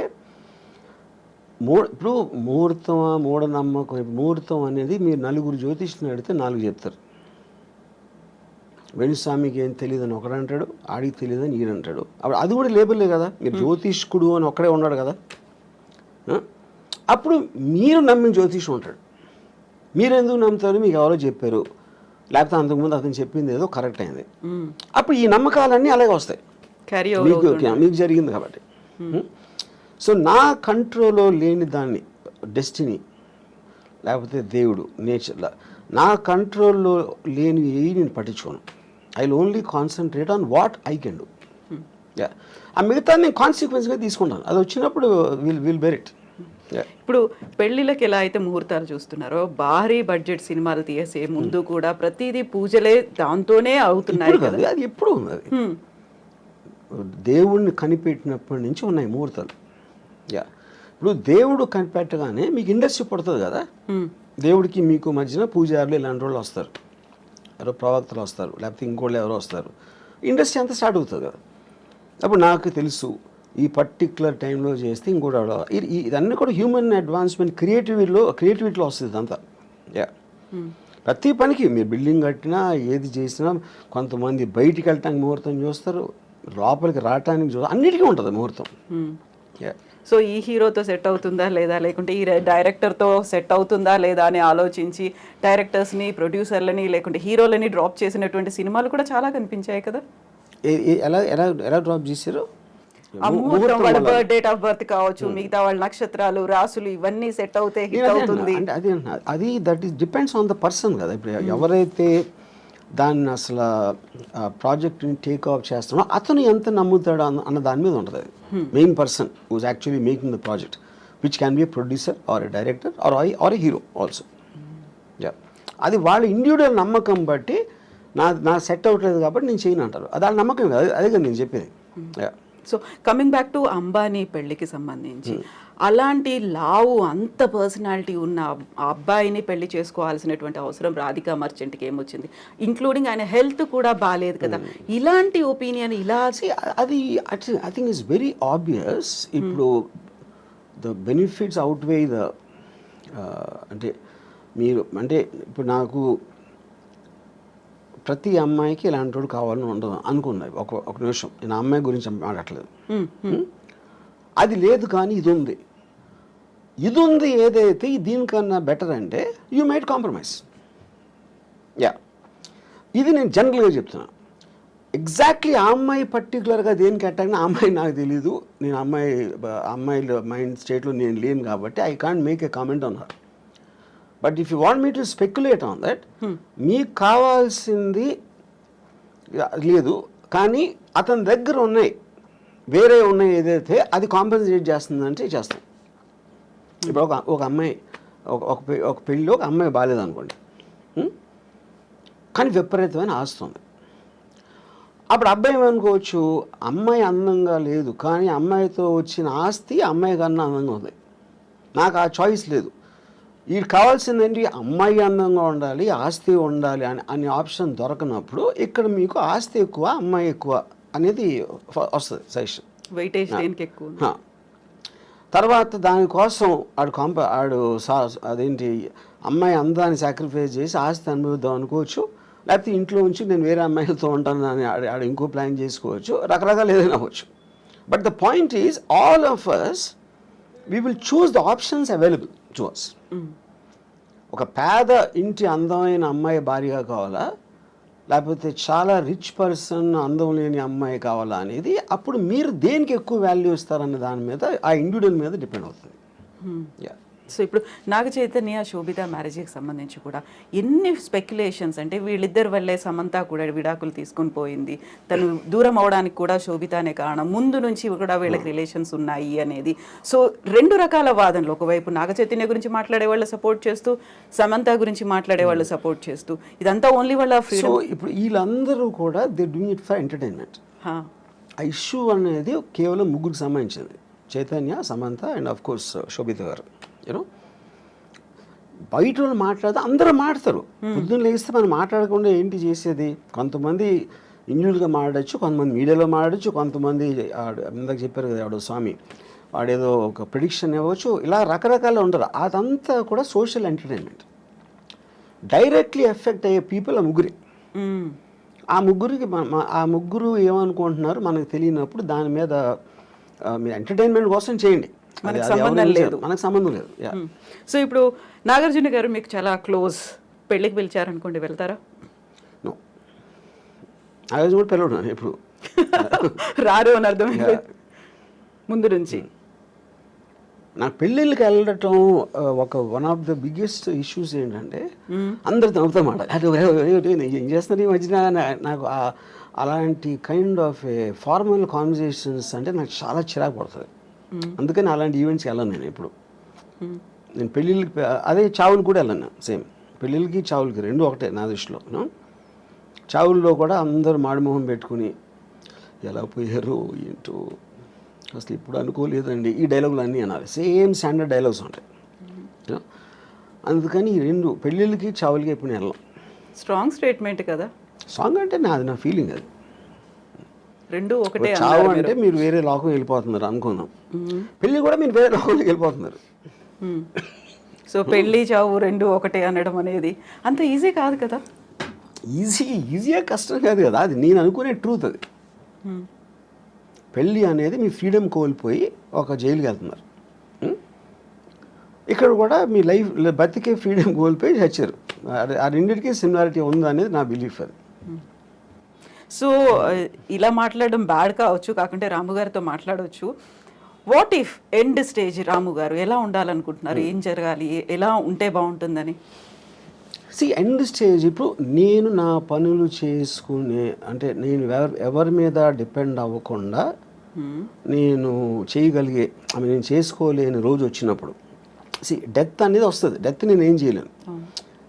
S2: ఇప్పుడు ముహూర్తం, మూఢనమ్మకం. ముహూర్తం అనేది మీరు నలుగురు జ్యోతిష్ని అడిగితే 4 చెప్తారు. వెణుస్వామికి ఏం తెలియదు అని ఒకడు అంటాడు, ఆడికి తెలియదు అని ఈయన అంటాడు. అప్పుడు అది కూడా లేబుల్లే కదా, మీరు జ్యోతిష్కుడు అని ఒక్కడే ఉన్నాడు కదా. అప్పుడు మీరు నమ్మిన జ్యోతిషం ఉంటాడు. మీరు ఎందుకు నమ్ముతారు? మీకు ఎవరో చెప్పారు, లేకపోతే అంతకుముందు అతను చెప్పింది ఏదో కరెక్ట్ అయింది. అప్పుడు ఈ నమ్మకాలన్నీ అలాగే వస్తాయి, మీకు జరిగింది కాబట్టి. సో నా కంట్రోల్లో లేని దాన్ని, డెస్టినీ లేకపోతే దేవుడు, నేచర్, నా కంట్రోల్లో లేని నేను పట్టించుకోను. I will only concentrate on what I can do. ఆ మిగతా నేను కాన్సిక్వెన్స్గా తీసుకుంటాను, అది వచ్చినప్పుడు విల్ బెర్ ఇట్.
S1: ఇప్పుడు పెళ్లిళ్ళకి ఎలా అయితే ముహూర్తాలు చూస్తున్నారో, భారీ బడ్జెట్ సినిమాలు తీసే ముందు కూడా ప్రతిదీ పూజలే దాంతోనే అవుతున్నాయి కదా.
S2: అది ఎప్పుడు ఉంది. దేవుణ్ణి కనిపెట్టినప్పటి నుంచి ఉన్నాయి ముహూర్తాలు. యా, ఇప్పుడు దేవుడు కనిపెట్టగానే మీకు ఇండస్ట్రీ పడుతుంది కదా. దేవుడికి మీకు మధ్యన పూజారులు ఇలాంటి వాళ్ళు వస్తారు, ఎవరో ప్రవక్తలు వస్తారు, లేకపోతే ఇంకోళ్ళు ఎవరో వస్తారు, ఇండస్ట్రీ అంతా స్టార్ట్ అవుతుంది కదా. అప్పుడు నాకు తెలుసు ఈ పర్టిక్యులర్ టైంలో చేస్తే ఇంకోటి ఇదన్నీ కూడా హ్యూమన్ అడ్వాన్స్మెంట్, క్రియేటివిటీలో వస్తుంది ఇదంతా. యా, ప్రతి పనికి మీరు బిల్డింగ్ కట్టినా ఏది చేసినా కొంతమంది బయటికి వెళ్ళటానికి ముహూర్తం చూస్తారు, లోపలికి రావటానికి చూస్తారు, అన్నిటికీ ఉంటుంది ముహూర్తం. యా,
S1: సో ఈ హీరోతో సెట్ అవుతుందా లేదా, లేకుంటే ఈ డైరెక్టర్తో సెట్ అవుతుందా లేదా అని ఆలోచించి డైరెక్టర్స్ని, ప్రొడ్యూసర్లని, లేకుంటే హీరోలని డ్రాప్ చేసినటువంటి సినిమాలు కూడా చాలా కనిపించాయి కదా.
S2: ఎలా డ్రాప్ చేశారు?
S1: ఆ ముహూర్తం, వాళ్ళ డేట్ ఆఫ్ బర్త్ కావచ్చు, మిగతా వాళ్ళ నక్షత్రాలు, రాసులు, ఇవన్నీ సెట్ అవుతే హిట్ అవుతుంది.
S2: అది that is depends on the person కదా. ఇప్పుడు ఎవరైతే దాన్ని అసలు ప్రాజెక్ట్ని టేక్ ఆఫ్ చేస్తున్నాడో అతను ఎంత నమ్ముతాడు అన్న దాని మీద ఉంటుంది. అది main person who's actually making the project, which can be producer or a director or a hero also. Yeah, అది వాళ్ళ ఇండివిజువల్ నమ్మకం బట్టి నా సెట్ అవ్వట్లేదు కాబట్టి నేను చేయను అంటారు. అది వాళ్ళ నమ్మకం కాదు, అదే కదా నేను చెప్పేది.
S1: So coming back to Ambani పెళ్లికి సంబంధించి, అలాంటి లావు అంత పర్సనాలిటీ ఉన్న ఆ అబ్బాయిని పెళ్లి చేసుకోవాల్సినటువంటి అవసరం రాధికా మర్చెంట్కి ఏమొచ్చింది? ఇంక్లూడింగ్ ఆయన హెల్త్ కూడా బాగాలేదు కదా. ఇలాంటి ఒపీనియన్ ఇలా
S2: అది I think it's very obvious. ఇప్పుడు ద బెనిఫిట్స్ అవుట్వే ద అంటే ఇప్పుడు నాకు ప్రతి అమ్మాయికి ఇలాంటి వాడు కావాలని ఉండదు అనుకున్నాయి. ఒక నిమిషం, నేను అమ్మాయి గురించి మాట్లాడట్లేదు. అది లేదు, కానీ ఇది ఉంది ఏదైతే దీనికన్నా బెటర్ అంటే యూ మేడ్ కాంప్రమైజ్. యా, ఇది నేను జనరల్గా చెప్తున్నా. ఎగ్జాక్ట్లీ ఆ అమ్మాయి పర్టికులర్గా దేనికి అట్టాగినా ఆ అమ్మాయి నాకు తెలీదు. నేను అమ్మాయిల మైండ్ స్టేట్లో నేను లేను కాబట్టి I can't make a comment on her. But if you want me to speculate on that, మీకు కావాల్సింది లేదు కానీ అతని దగ్గర వేరే ఉన్నాయి ఏదైతే అది కాంపెన్సేట్ చేస్తుందంటే చేస్తాం. ఇప్పుడు ఒక అమ్మాయి ఒక పెళ్ళిలో ఒక అమ్మాయి బాగాలేదనుకోండి, కానీ విపరీతమైన ఆస్తుంది. అప్పుడు అబ్బాయి ఏమనుకోవచ్చు, అమ్మాయి అందంగా లేదు కానీ అమ్మాయితో వచ్చిన ఆస్తి అమ్మాయి కన్నా అందంగా ఉంది, నాకు ఆ చాయిస్ లేదు. వీడు కావాల్సిందేంటి, అమ్మాయి అందంగా ఉండాలి, ఆస్తి ఉండాలి అనే ఆప్షన్ దొరకనప్పుడు ఇక్కడ మీకు ఆస్తి ఎక్కువ అమ్మాయి ఎక్కువ అనేది వస్తుంది సజెషన్.
S1: వెయిటేజ్ దేనికి ఎక్కువ.
S2: తర్వాత దానికోసం అదేంటి అమ్మాయి అందాన్ని సాక్రిఫైస్ చేసి ఆస్తి అనుభవిద్దాం అనుకోవచ్చు, లేకపోతే ఇంట్లో ఉంచి నేను వేరే అమ్మాయిలతో ఉంటాను అని ఆడ ఇంకో ప్లాన్ చేసుకోవచ్చు, రకరకాలు ఏదైనా అవ్వచ్చు. But the point is all of us we will choose the options available to us. ఒక పేద ఇంటి అందమైన అమ్మాయి భార్యగా కావాలా, లేకపోతే చాలా రిచ్ పర్సన్ అందం లేని అమ్మాయి కావాలా అనేది అప్పుడు మీరు దేనికి ఎక్కువ వాల్యూ ఇస్తారన్న దాని మీద, ఆ ఇండివిజువల్ మీద డిపెండ్ అవుతుంది. యా.
S1: సో ఇప్పుడు నాగ చైతన్య శోభిత మ్యారేజ్కి సంబంధించి కూడా ఎన్ని స్పెక్యులేషన్స్, అంటే వీళ్ళిద్దరి వల్లే సమంత కూడా విడాకులు తీసుకొని పోయింది, తను దూరం అవడానికి కూడా శోభితనే కారణం, ముందు నుంచి కూడా వీళ్ళకి రిలేషన్స్ ఉన్నాయి అనేది. సో రెండు రకాల వాదనలు, ఒకవైపు నాగ చైతన్య గురించి మాట్లాడే వాళ్ళు సపోర్ట్ చేస్తూ, సమంత గురించి మాట్లాడే వాళ్ళు సపోర్ట్ చేస్తూ, ఇదంతా ఓన్లీ వాళ్ళ
S2: సో ఇప్పుడు వీళ్ళందరూ కూడా they doing it for entertainment. ఆ ఇష్యూ అనేది కేవలం ముగ్గురికి సంబంధించింది, Chaitanya, Samantha and of course Sobhita garu. You know, బయట వాళ్ళు మాట్లాడితే అందరూ మాట్లాడతారు. పొద్దున్న లేస్తే మనం మాట్లాడకుండా ఏంటి చేసేది? కొంతమంది ఇండివిజువల్గా మాట్లాడచ్చు, కొంతమంది మీడియాలో మాట్లాడచ్చు, కొంతమంది ఇందాక చెప్పారు కదా వాడు స్వామి, వాడేదో ఒక ప్రిడిక్షన్ ఇవ్వచ్చు, ఇలా రకరకాలు ఉంటారు. అదంతా కూడా సోషల్ ఎంటర్టైన్మెంట్. డైరెక్ట్లీ ఎఫెక్ట్ అయ్యే పీపుల్ ఆ ముగ్గురి. ఆ ముగ్గురు ఏమనుకుంటున్నారు మనకు తెలియనప్పుడు దాని మీద మీరు ఎంటర్టైన్మెంట్ కోసం చేయండి, మనకు సంబంధం లేదు.
S1: సో ఇప్పుడు నాగార్జున గారు మీకు చాలా క్లోజ్, పెళ్ళికి పిలిచారనుకోండి, వెళ్తారా?
S2: నో, నాగార్జున కూడా పిలవడు ఇప్పుడు
S1: రారు అని అర్థమైంది ముందు నుంచి.
S2: నాకు పెళ్ళిళ్ళకి వెళ్ళటం one of the biggest issues ఏంటంటే అందరు నవ్వుతా మాట ఏం చేస్తున్నారు ఈ మధ్యన. నాకు అలాంటి కైండ్ ఆఫ్ ఫార్మల్ కాన్వర్జేషన్స్ అంటే నాకు చాలా చిరాకు పడుతుంది. అందుకని అలాంటి ఈవెంట్స్కి వెళ్ళను నేను ఎప్పుడు. నేను పెళ్ళిళ్ళకి, అదే చావులు కూడా వెళ్ళను. సేమ్ పెళ్ళిళ్ళకి చావులకి రెండు ఒకటే నా దృష్టిలో. చావుల్లో కూడా అందరూ మాడిమోహం పెట్టుకుని ఎలా పోయారు ఏంటో అసలు ఇప్పుడు అనుకోలేదండి, ఈ డైలాగులు అన్నీ అనాలి. సేమ్ స్టాండర్డ్ డైలాగ్స్ ఉంటాయి. అందుకని ఈ రెండు పెళ్ళిళ్ళకి చావులకి ఎప్పుడు వెళ్ళాం.
S1: స్ట్రాంగ్ స్టేట్మెంట్ కదా.
S2: సాంగ్ అంటే నాది, నా ఫీలింగ్ అది.
S1: రెండు ఒకటే.
S2: చావు అంటే మీరు వేరే లోకం వెళ్ళిపోతున్నారు అనుకుందాం, పెళ్ళి కూడా మీరు వేరే లోకంలోకి వెళ్ళిపోతున్నారు.
S1: సో పెళ్ళి చావు రెండు ఒకటే అనడం అనేది అంత ఈజీ కాదు కదా.
S2: ఈజీగా కష్టం కాదు కదా, అది నేను అనుకునే ట్రూత్. అది పెళ్ళి అనేది మీ ఫ్రీడమ్ కోల్పోయి ఒక జైలుకి వెళ్తున్నారు. ఇక్కడ కూడా మీ లైఫ్ బతికే ఫ్రీడమ్ కోల్పోయి చచ్చారు. ఆ రెండింటికి సిమిలారిటీ ఉంది అనేది నా బిలీఫ్. అది.
S1: సో ఇలా మాట్లాడడం బ్యాడ్ కావచ్చు, కాకుంటే రాము గారితో మాట్లాడవచ్చు. What if end stage Ramu garu ఎలా ఉండాలనుకుంటున్నారు? ఏం జరగాలి, ఎలా ఉంటే బాగుంటుందని?
S2: ఎండ్ స్టేజ్ ఇప్పుడు నేను నా పనులు చేసుకునే, అంటే నేను ఎవరి మీద డిపెండ్ అవ్వకుండా నేను చేయగలిగే, నేను చేసుకోలేని రోజు వచ్చినప్పుడు డెత్ అనేది వస్తుంది. డెత్ నేను ఏం చేయలేను.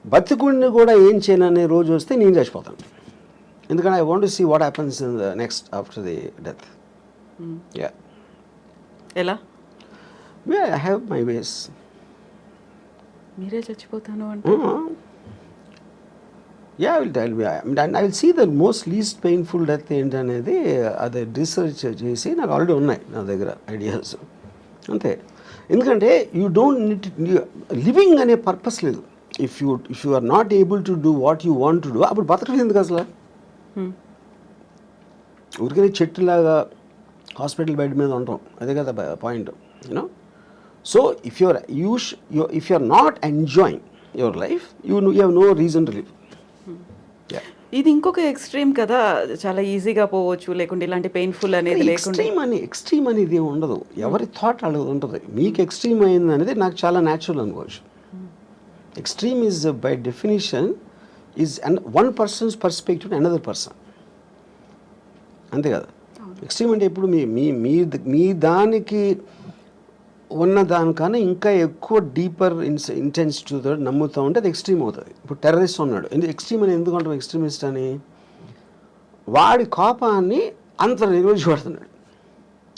S2: బతికుడిని కూడా ఏం చేయను అనే రోజు వస్తే నేను చచ్చిపోతాను. ఎందుకంటే I want to see what happens in the next after the death. Yeah
S1: ఎలా
S2: ఐ హ్యావ్ మై వేస్.
S1: మీరే చచ్చిపోతాను అంటే
S2: yeah will tell me. I will see the most least painful death ఏంటనేది అది రీసెర్చ్ చేసి నాకు ఆల్రెడీ ఉన్నాయి నా దగ్గర ఐడియాస్. అంతే. ఎందుకంటే యూ డోంట్ నీడ్ లివింగ్ అనే పర్పస్ లేదు. If you are not able to do what you want to do, అప్పుడు బతకడం ఎందుకు అసలు? ఊరికే చెట్టులాగా హాస్పిటల్ బెడ్ మీద ఉంటాం, అదే కదా point, you know. So if you are not enjoying your life, you have no reason to live.
S1: ఇది ఇంకొక ఎక్స్ట్రీమ్ కదా, చాలా ఈజీగా పోవచ్చు, లేకుంటే ఇలాంటి పెయిన్ఫుల్ అనేది లేకుండా.
S2: ఎక్స్ట్రీమ్ అనేది ఏమి ఉండదు, ఎవరి థాట్ అలాగే ఉంటుంది. మీకు ఎక్స్ట్రీమ్ అయింది అనేది నాకు చాలా న్యాచురల్ అనుకోవచ్చు. Extreme is by definition is one persons perspective another person, అంతే కదా. ఎక్స్ట్రీమ్ అంటే ఇప్పుడు మీ దానికి ఉన్న దానికన్నా ఇంకా ఎక్కువ డీపర్ ఇంటెన్సిటీతో నమ్ముతూ ఉంటే అది ఎక్స్ట్రీమ్ అవుతుంది. ఇప్పుడు టెర్రరిస్ట్ ఉన్నాడు, ఎక్స్ట్రీమ్ అని ఎందుకు అంటాం ఎక్స్ట్రీమిస్ట్ అని? వాడి కోపాన్ని అంత నిర్వహించబడుతున్నాడు,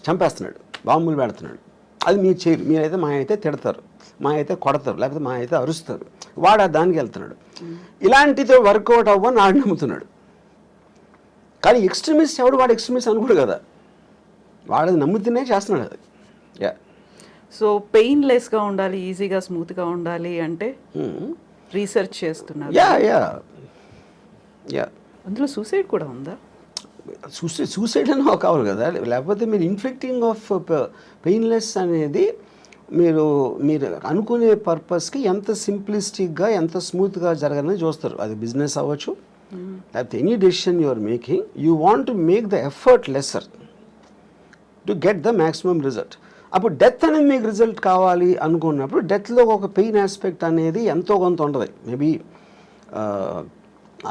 S2: చంపేస్తున్నాడు, బాంబులు పెడుతున్నాడు. అది మీరు చేయరు. మీరైతే మా అయితే తిడతారు, మా అయితే కొడతారు, లేకపోతే మా అయితే అరుస్తారు. వాడు దానికి వెళ్తున్నాడు. ఇలాంటితో వర్కౌట్ అవ్వని ఆడు నమ్ముతున్నాడు. కానీ ఎక్స్ట్రీమిస్ట్ ఎవడు? వాడు ఎక్స్ట్రీమిస్ట్ అనుకోడు కదా, వాడు అది నమ్ముతూనే చేస్తున్నాడు అది. యా.
S1: సో పెయిన్లెస్గా ఉండాలి, ఈజీగా స్మూత్గా ఉండాలి అంటే రీసెర్చ్ చేస్తున్నారు.
S2: Yeah yeah yeah.
S1: అందులో సూసైడ్ కూడా ఉందా?
S2: సూసైడ్ అని కావాలి కదా, లేకపోతే మీరు ఇన్ఫ్లిక్టింగ్ ఆఫ్ పెయిన్లెస్ అనేది మీరు అనుకునే పర్పస్కి ఎంత సింప్లిస్టిక్గా ఎంత స్మూత్గా జరగాలని చూస్తారు. అది బిజినెస్ అవ్వచ్చు, లేకపోతే any decision you are making, you want to make the effort lesser to get the maximum result. అప్పుడు డెత్ అనేది మీకు రిజల్ట్ కావాలి అనుకున్నప్పుడు డెత్లో ఒక పెయిన్ ఆస్పెక్ట్ అనేది ఎంతో కొంత ఉంటుంది. మేబీ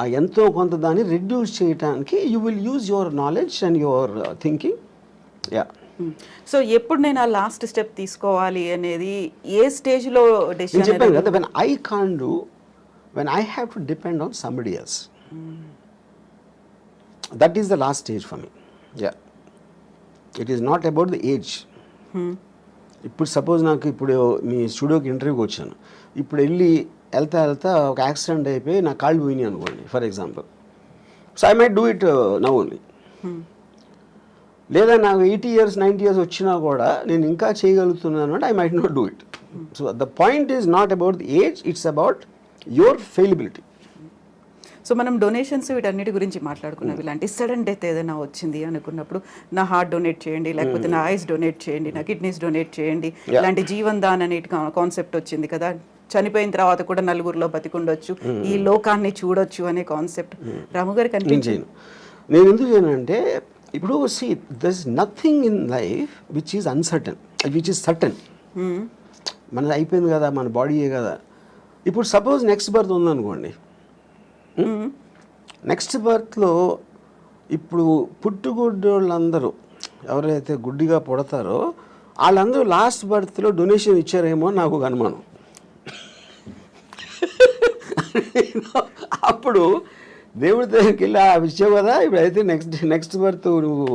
S2: ఆ ఎంతో కొంత దాన్ని రెడ్యూస్ చేయడానికి you will use your knowledge and your thinking. Yeah.
S1: So ఎప్పుడు నేను ఆ లాస్ట్ స్టెప్ తీసుకోవాలి అనేది ఏ స్టేజ్లో
S2: నేను చెప్పాను కదా, when I can do, when I have to depend on somebody else, that is the last stage for me. Yeah. It is not about the age. ఇప్పుడు సపోజ్ నాకు ఇప్పుడు మీ స్టూడియోకి ఇంటర్వ్యూకి వచ్చాను, ఇప్పుడు వెళ్తా ఒక యాక్సిడెంట్ అయిపోయి నా కాళ్ళు పోయినాయి అనుకోండి for example. So I might do it now only. లేదా నాకు 80 years 90 years వచ్చినా కూడా నేను ఇంకా చేయగలుగుతున్నాను అంటే I might not do it. So the point is not about the age, it's about your fallibility.
S1: So మనం డొనేషన్స్ వీటన్నిటి గురించి మాట్లాడుకున్నాం. ఇలాంటి సడన్ డెత్ ఏదైనా వచ్చింది అనుకున్నప్పుడు నా హార్ట్ డొనేట్ చేయండి, లేకపోతే నా ఐస్ డొనేట్ చేయండి, నా కిడ్నీస్ డొనేట్ చేయండి, ఇలాంటి జీవన్ దాన్ అనే కాన్సెప్ట్ వచ్చింది కదా. చనిపోయిన తర్వాత కూడా నలుగురిలో బతికుండొచ్చు, ఈ లోకాన్ని చూడొచ్చు అనే కాన్సెప్ట్ రాము గారికి అనిపించింది.
S2: నేను ఎందుకు చేయనంటే ఇప్పుడు see there is nothing in life which is uncertain, which is certain. మనది అయిపోయింది కదా, మన బాడీయే కదా. ఇప్పుడు సపోజ్ నెక్స్ట్ బర్త్ ఉందనుకోండి, నెక్స్ట్ బర్త్లో ఇప్పుడు పుట్టుగుడ్డోళ్ళందరూ ఎవరైతే గుడ్డిగా పుడతారో వాళ్ళందరూ లాస్ట్ బర్త్లో డొనేషన్ ఇచ్చారేమో అని నాకు ఒక అనుమానం. అప్పుడు దేవుడి దగ్గరికి వెళ్ళి ఇచ్చావు కదా, ఇప్పుడు అయితే నెక్స్ట్ బర్త్ నువ్వు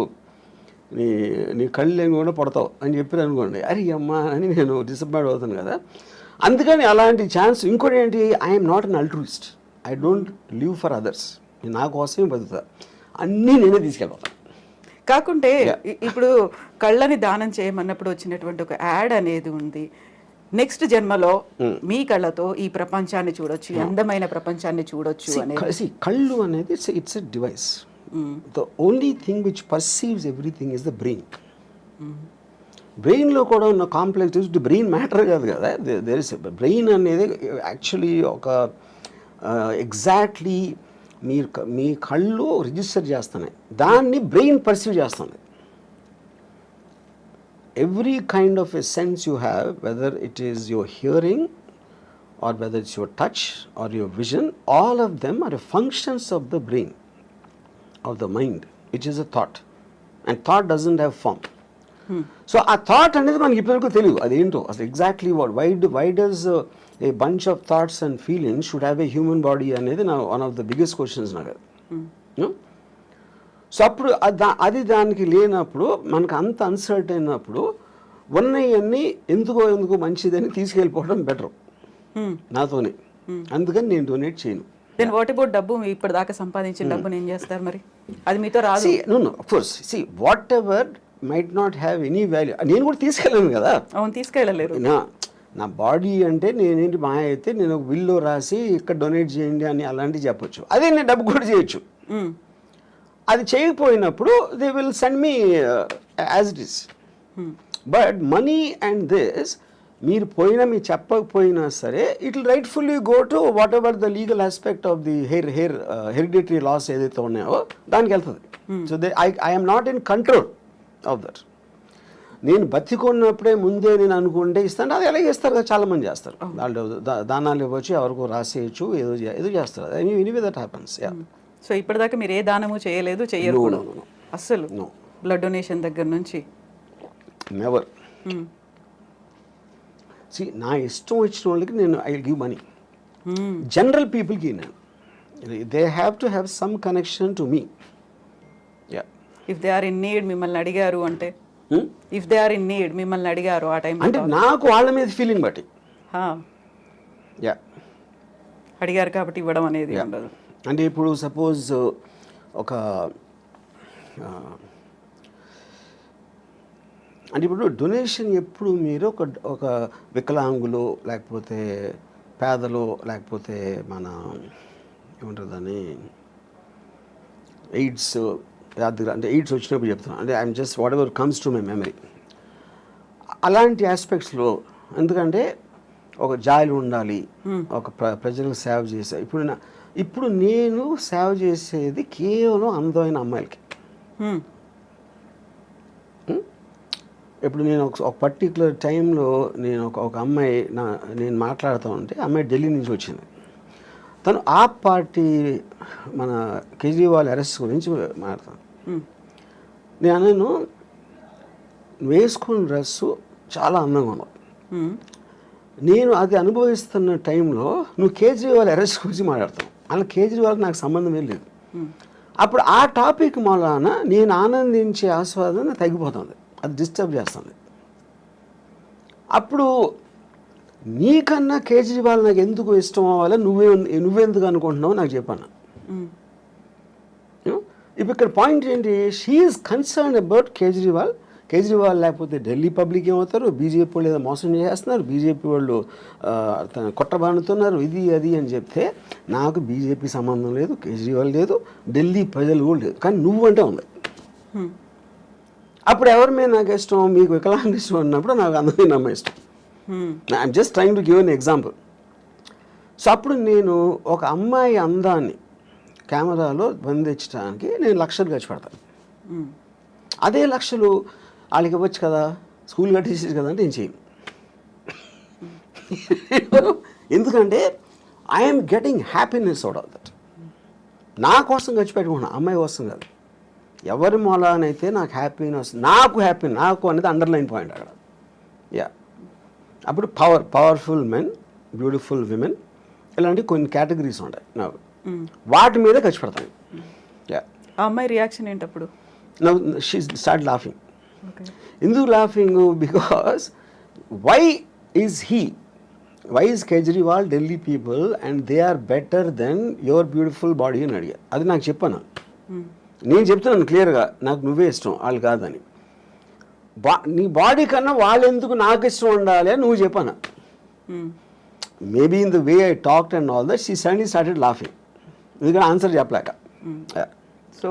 S2: నీ కళ్ళు కూడా పడతావు అని చెప్పారు అనుకోండి, అరే అమ్మా అని నేను డిసప్పాయింట్ అవుతాను కదా. అందుకని అలాంటి ఛాన్స్. ఇంకోటి ఏంటి, I'm not an అల్ట్రూయిస్ట్, I don't live for others. నేను నా కోసమే బతుకుతా, అన్నీ నేనే తీసుకెళ్ళాను.
S1: కాకుంటే ఇప్పుడు కళ్ళని దానం చేయమన్నప్పుడు వచ్చినటువంటి ఒక యాడ్ అనేది ఉంది, నెక్స్ట్ జన్మలో మీ కళ్ళతో ఈ ప్రపంచాన్ని చూడొచ్చు, అందమైన ప్రపంచాన్ని చూడొచ్చు అనేది.
S2: కళ్ళు అనేది it's a device. The only thing which perceives everything is the brain. బ్రెయిన్లో కూడా ఉన్న కాంప్లెక్స్, బ్రెయిన్ మ్యాటర్ కాదు కదా, దేర్ ఇస్ బ్రెయిన్ అనేది యాక్చువల్లీ ఒక ఎగ్జాక్ట్లీ మీ కళ్ళు రిజిస్టర్ చేస్తున్నాయి, దాన్ని బ్రెయిన్ పర్సీవ్ చేస్తుంది. Every kind of a sense you have, whether it is your hearing or whether it's your touch or your vision, all of them are functions of the brain, of the mind, which is a thought. And thought doesn't have form. So ఆ thought అనేది మనకి ఇప్పటివరకు తెలియదు అదేంటో అసలు exactly what why does a bunch of thoughts and feelings should have a human body అనేది నా one of the biggest questions నాకు అది. సో అప్పుడు అది దానికి లేనప్పుడు మనకు అంత అన్సర్ట్ అయినప్పుడు ఉన్నవన్నీ ఎందుకో మంచిదని తీసుకెళ్ళిపోవడం బెటర్ నాతోనే. అందుకని నేను డొనేట్ చేయను.
S1: దెన్ వాట్ అబౌట్ డబ్బు ఇప్పటిదాకా సంపాదించిన డబ్బుని ఏం చేస్తారు మరి? అది మీతో రాదు.
S2: No of course whatever might not have any value నేను కూడా తీసుకెళ్ళాను కదా.
S1: అవును, తీసుకెళ్ళలేరు.
S2: నా బాడీ అంటే నేనేంటి మాయ అయితే నేను ఒక విల్లో రాసి ఇక్కడ డొనేట్ చేయండి అని అలాంటివి చెప్పొచ్చు. అదే నేను డబ్బు కూడా చేయొచ్చు. అది చేయకపోయినప్పుడు they will send me as it is. But money and this మీరు మీరు చెప్పకపోయినా సరే it will rightfully go to whatever the legal aspect of the hereditary laws ఏదైతే ఉన్నాయో దానికి వెళ్తుంది. So I'm not in control of that. నేను బతికున్నప్పుడే ముందే నేను అనుకుంటే ఇస్తాను, అది ఎలాగే ఇస్తారు కదా, చాలామంది చేస్తారు. వాళ్ళు దానాలు ఇవ్వచ్చు, ఎవరికో రాసేయచ్చు, ఏదో చేస్తారు. Anyway that happens.
S1: సో ఇప్పటిదాకా మీరు ఏ దానము చేయలేదు, చెయ్యరు కూడా అస్సలు? బ్లడ్ డొనేషన్ దగ్గర నుంచి
S2: నెవర్. నా ఇష్టం వచ్చిన వాళ్ళకి నేను ఐ గివ్ మనీ. జనరల్ పీపుల్కి నేను they have to have some connection to me.
S1: If they are in need మిమ్మల్ని అడిగారు అంటే, if they are in need మిమ్మల్ని అడిగారు ఆ టైం
S2: అంటే నాకు వాళ్ళ మీద ఫీలింగ్ బట్టి
S1: అడిగారు కాబట్టి ఇవ్వడం అనేది ఉండదు.
S2: అంటే ఇప్పుడు సపోజ్ ఒక అంటే ఇప్పుడు డొనేషన్ ఎప్పుడు మీరు ఒక వికలాంగులు లేకపోతే పేదలు లేకపోతే మన ఏమంటారు దాన్ని ఎయిడ్స్ అంటే ఎయిడ్స్ వచ్చినప్పుడు చెప్తున్నాను. అంటే I'm just what ever comes to my memory అలాంటి ఆస్పెక్ట్స్లో. ఎందుకంటే ఒక జాలి ఉండాలి, ఒక ప్రజలకు సేవ చేసే. ఇప్పుడు నేను సేవ చేసేది కేవలం అందమైన అమ్మాయిలకి. ఇప్పుడు నేను ఒక పర్టికులర్ టైంలో నేను ఒక అమ్మాయి నేను మాట్లాడుతూ ఉంటే అమ్మాయి ఢిల్లీ నుంచి వచ్చింది. తను ఆ పార్టీ మన కేజ్రీవాల్ అరెస్ట్ గురించి మాట్లాడతాను. నేను వేసుకున్న డ్రెస్సు చాలా అందంగా ఉన్నావు, నేను అది అనుభవిస్తున్న టైంలో నువ్వు కేజ్రీవాల్ అరెస్ట్ గురించి మాట్లాడతావు. అలా కేజ్రీవాల్కి నాకు సంబంధమే లేదు. అప్పుడు ఆ టాపిక్ మూలాన నేను ఆనందించే ఆస్వాదన తగ్గిపోతుంది, అది డిస్టర్బ్ చేస్తుంది. అప్పుడు నీకన్నా కేజ్రీవాల్ నాకు ఎందుకు ఇష్టం అవ్వాలి, నువ్వెందుకు అనుకుంటున్నావు నాకు చెప్పాను. ఇప్పుడు ఇక్కడ పాయింట్ ఏంటి, she is concern about Kejriwal లేకపోతే ఢిల్లీ పబ్లిక్ ఏమవుతారు, బీజేపీ వాళ్ళు ఏదో మోసం చేస్తున్నారు, బీజేపీ వాళ్ళు కొట్టబానుతున్నారు, ఇది అది అని చెప్తే నాకు బీజేపీ సంబంధం లేదు, కేజ్రీవాల్ లేదు, ఢిల్లీ ప్రజలు కూడా లేదు, కానీ నువ్వంటే ఉంది. అప్పుడు ఎవరి మీద నాకు ఇష్టం, మీకు వికలాంగ ఇష్టం అన్నప్పుడు నాకు అందమైన అమ్మాయి ఇష్టం. I'm just trying to give an example. So అప్పుడు నేను ఒక అమ్మాయి అందాన్ని కెమెరాలో బంధించడానికి నేను లక్షలు ఖర్చు పెడతాను. అదే లక్షలు వాళ్ళకి ఇవ్వచ్చు కదా, స్కూల్ కట్టేసేది కదా అంటే నేను చేయను. ఎందుకంటే I'm getting happiness out of that. నా కోసం ఖర్చు పెట్టుకున్నాను, అమ్మాయి కోసం కాదు. ఎవరి మూలానైతే నాకు హ్యాపీనెస్, నాకు అనేది అండర్లైన్ పాయింట్ అక్కడ. అప్పుడు పవర్ఫుల్ మెన్, బ్యూటిఫుల్ విమెన్, ఇలాంటి కొన్ని కేటగిరీస్ ఉంటాయి నాకు, వాటి మీద ఖర్చు పెడతాను.
S1: ఆ అమ్మాయి రియాక్షన్ ఏంటప్పుడు?
S2: Now she started laughing. ఎందుకు laughing? Because why is Kejriwal Delhi people and they are better than your beautiful body అని అడిగా. అది నాకు చెప్పాను. నేను చెప్తున్నాను క్లియర్గా, నాకు నువ్వే ఇష్టం, వాళ్ళు కాదని. నీ బాడీ కన్నా వాళ్ళు ఎందుకు నాకు ఇష్టం ఉండాలి అని నువ్వు చెప్పాను. Maybe in the way I talked and all that she suddenly started laughing. ఎందుకంటే ఆన్సర్ చెప్పలేక.
S1: సో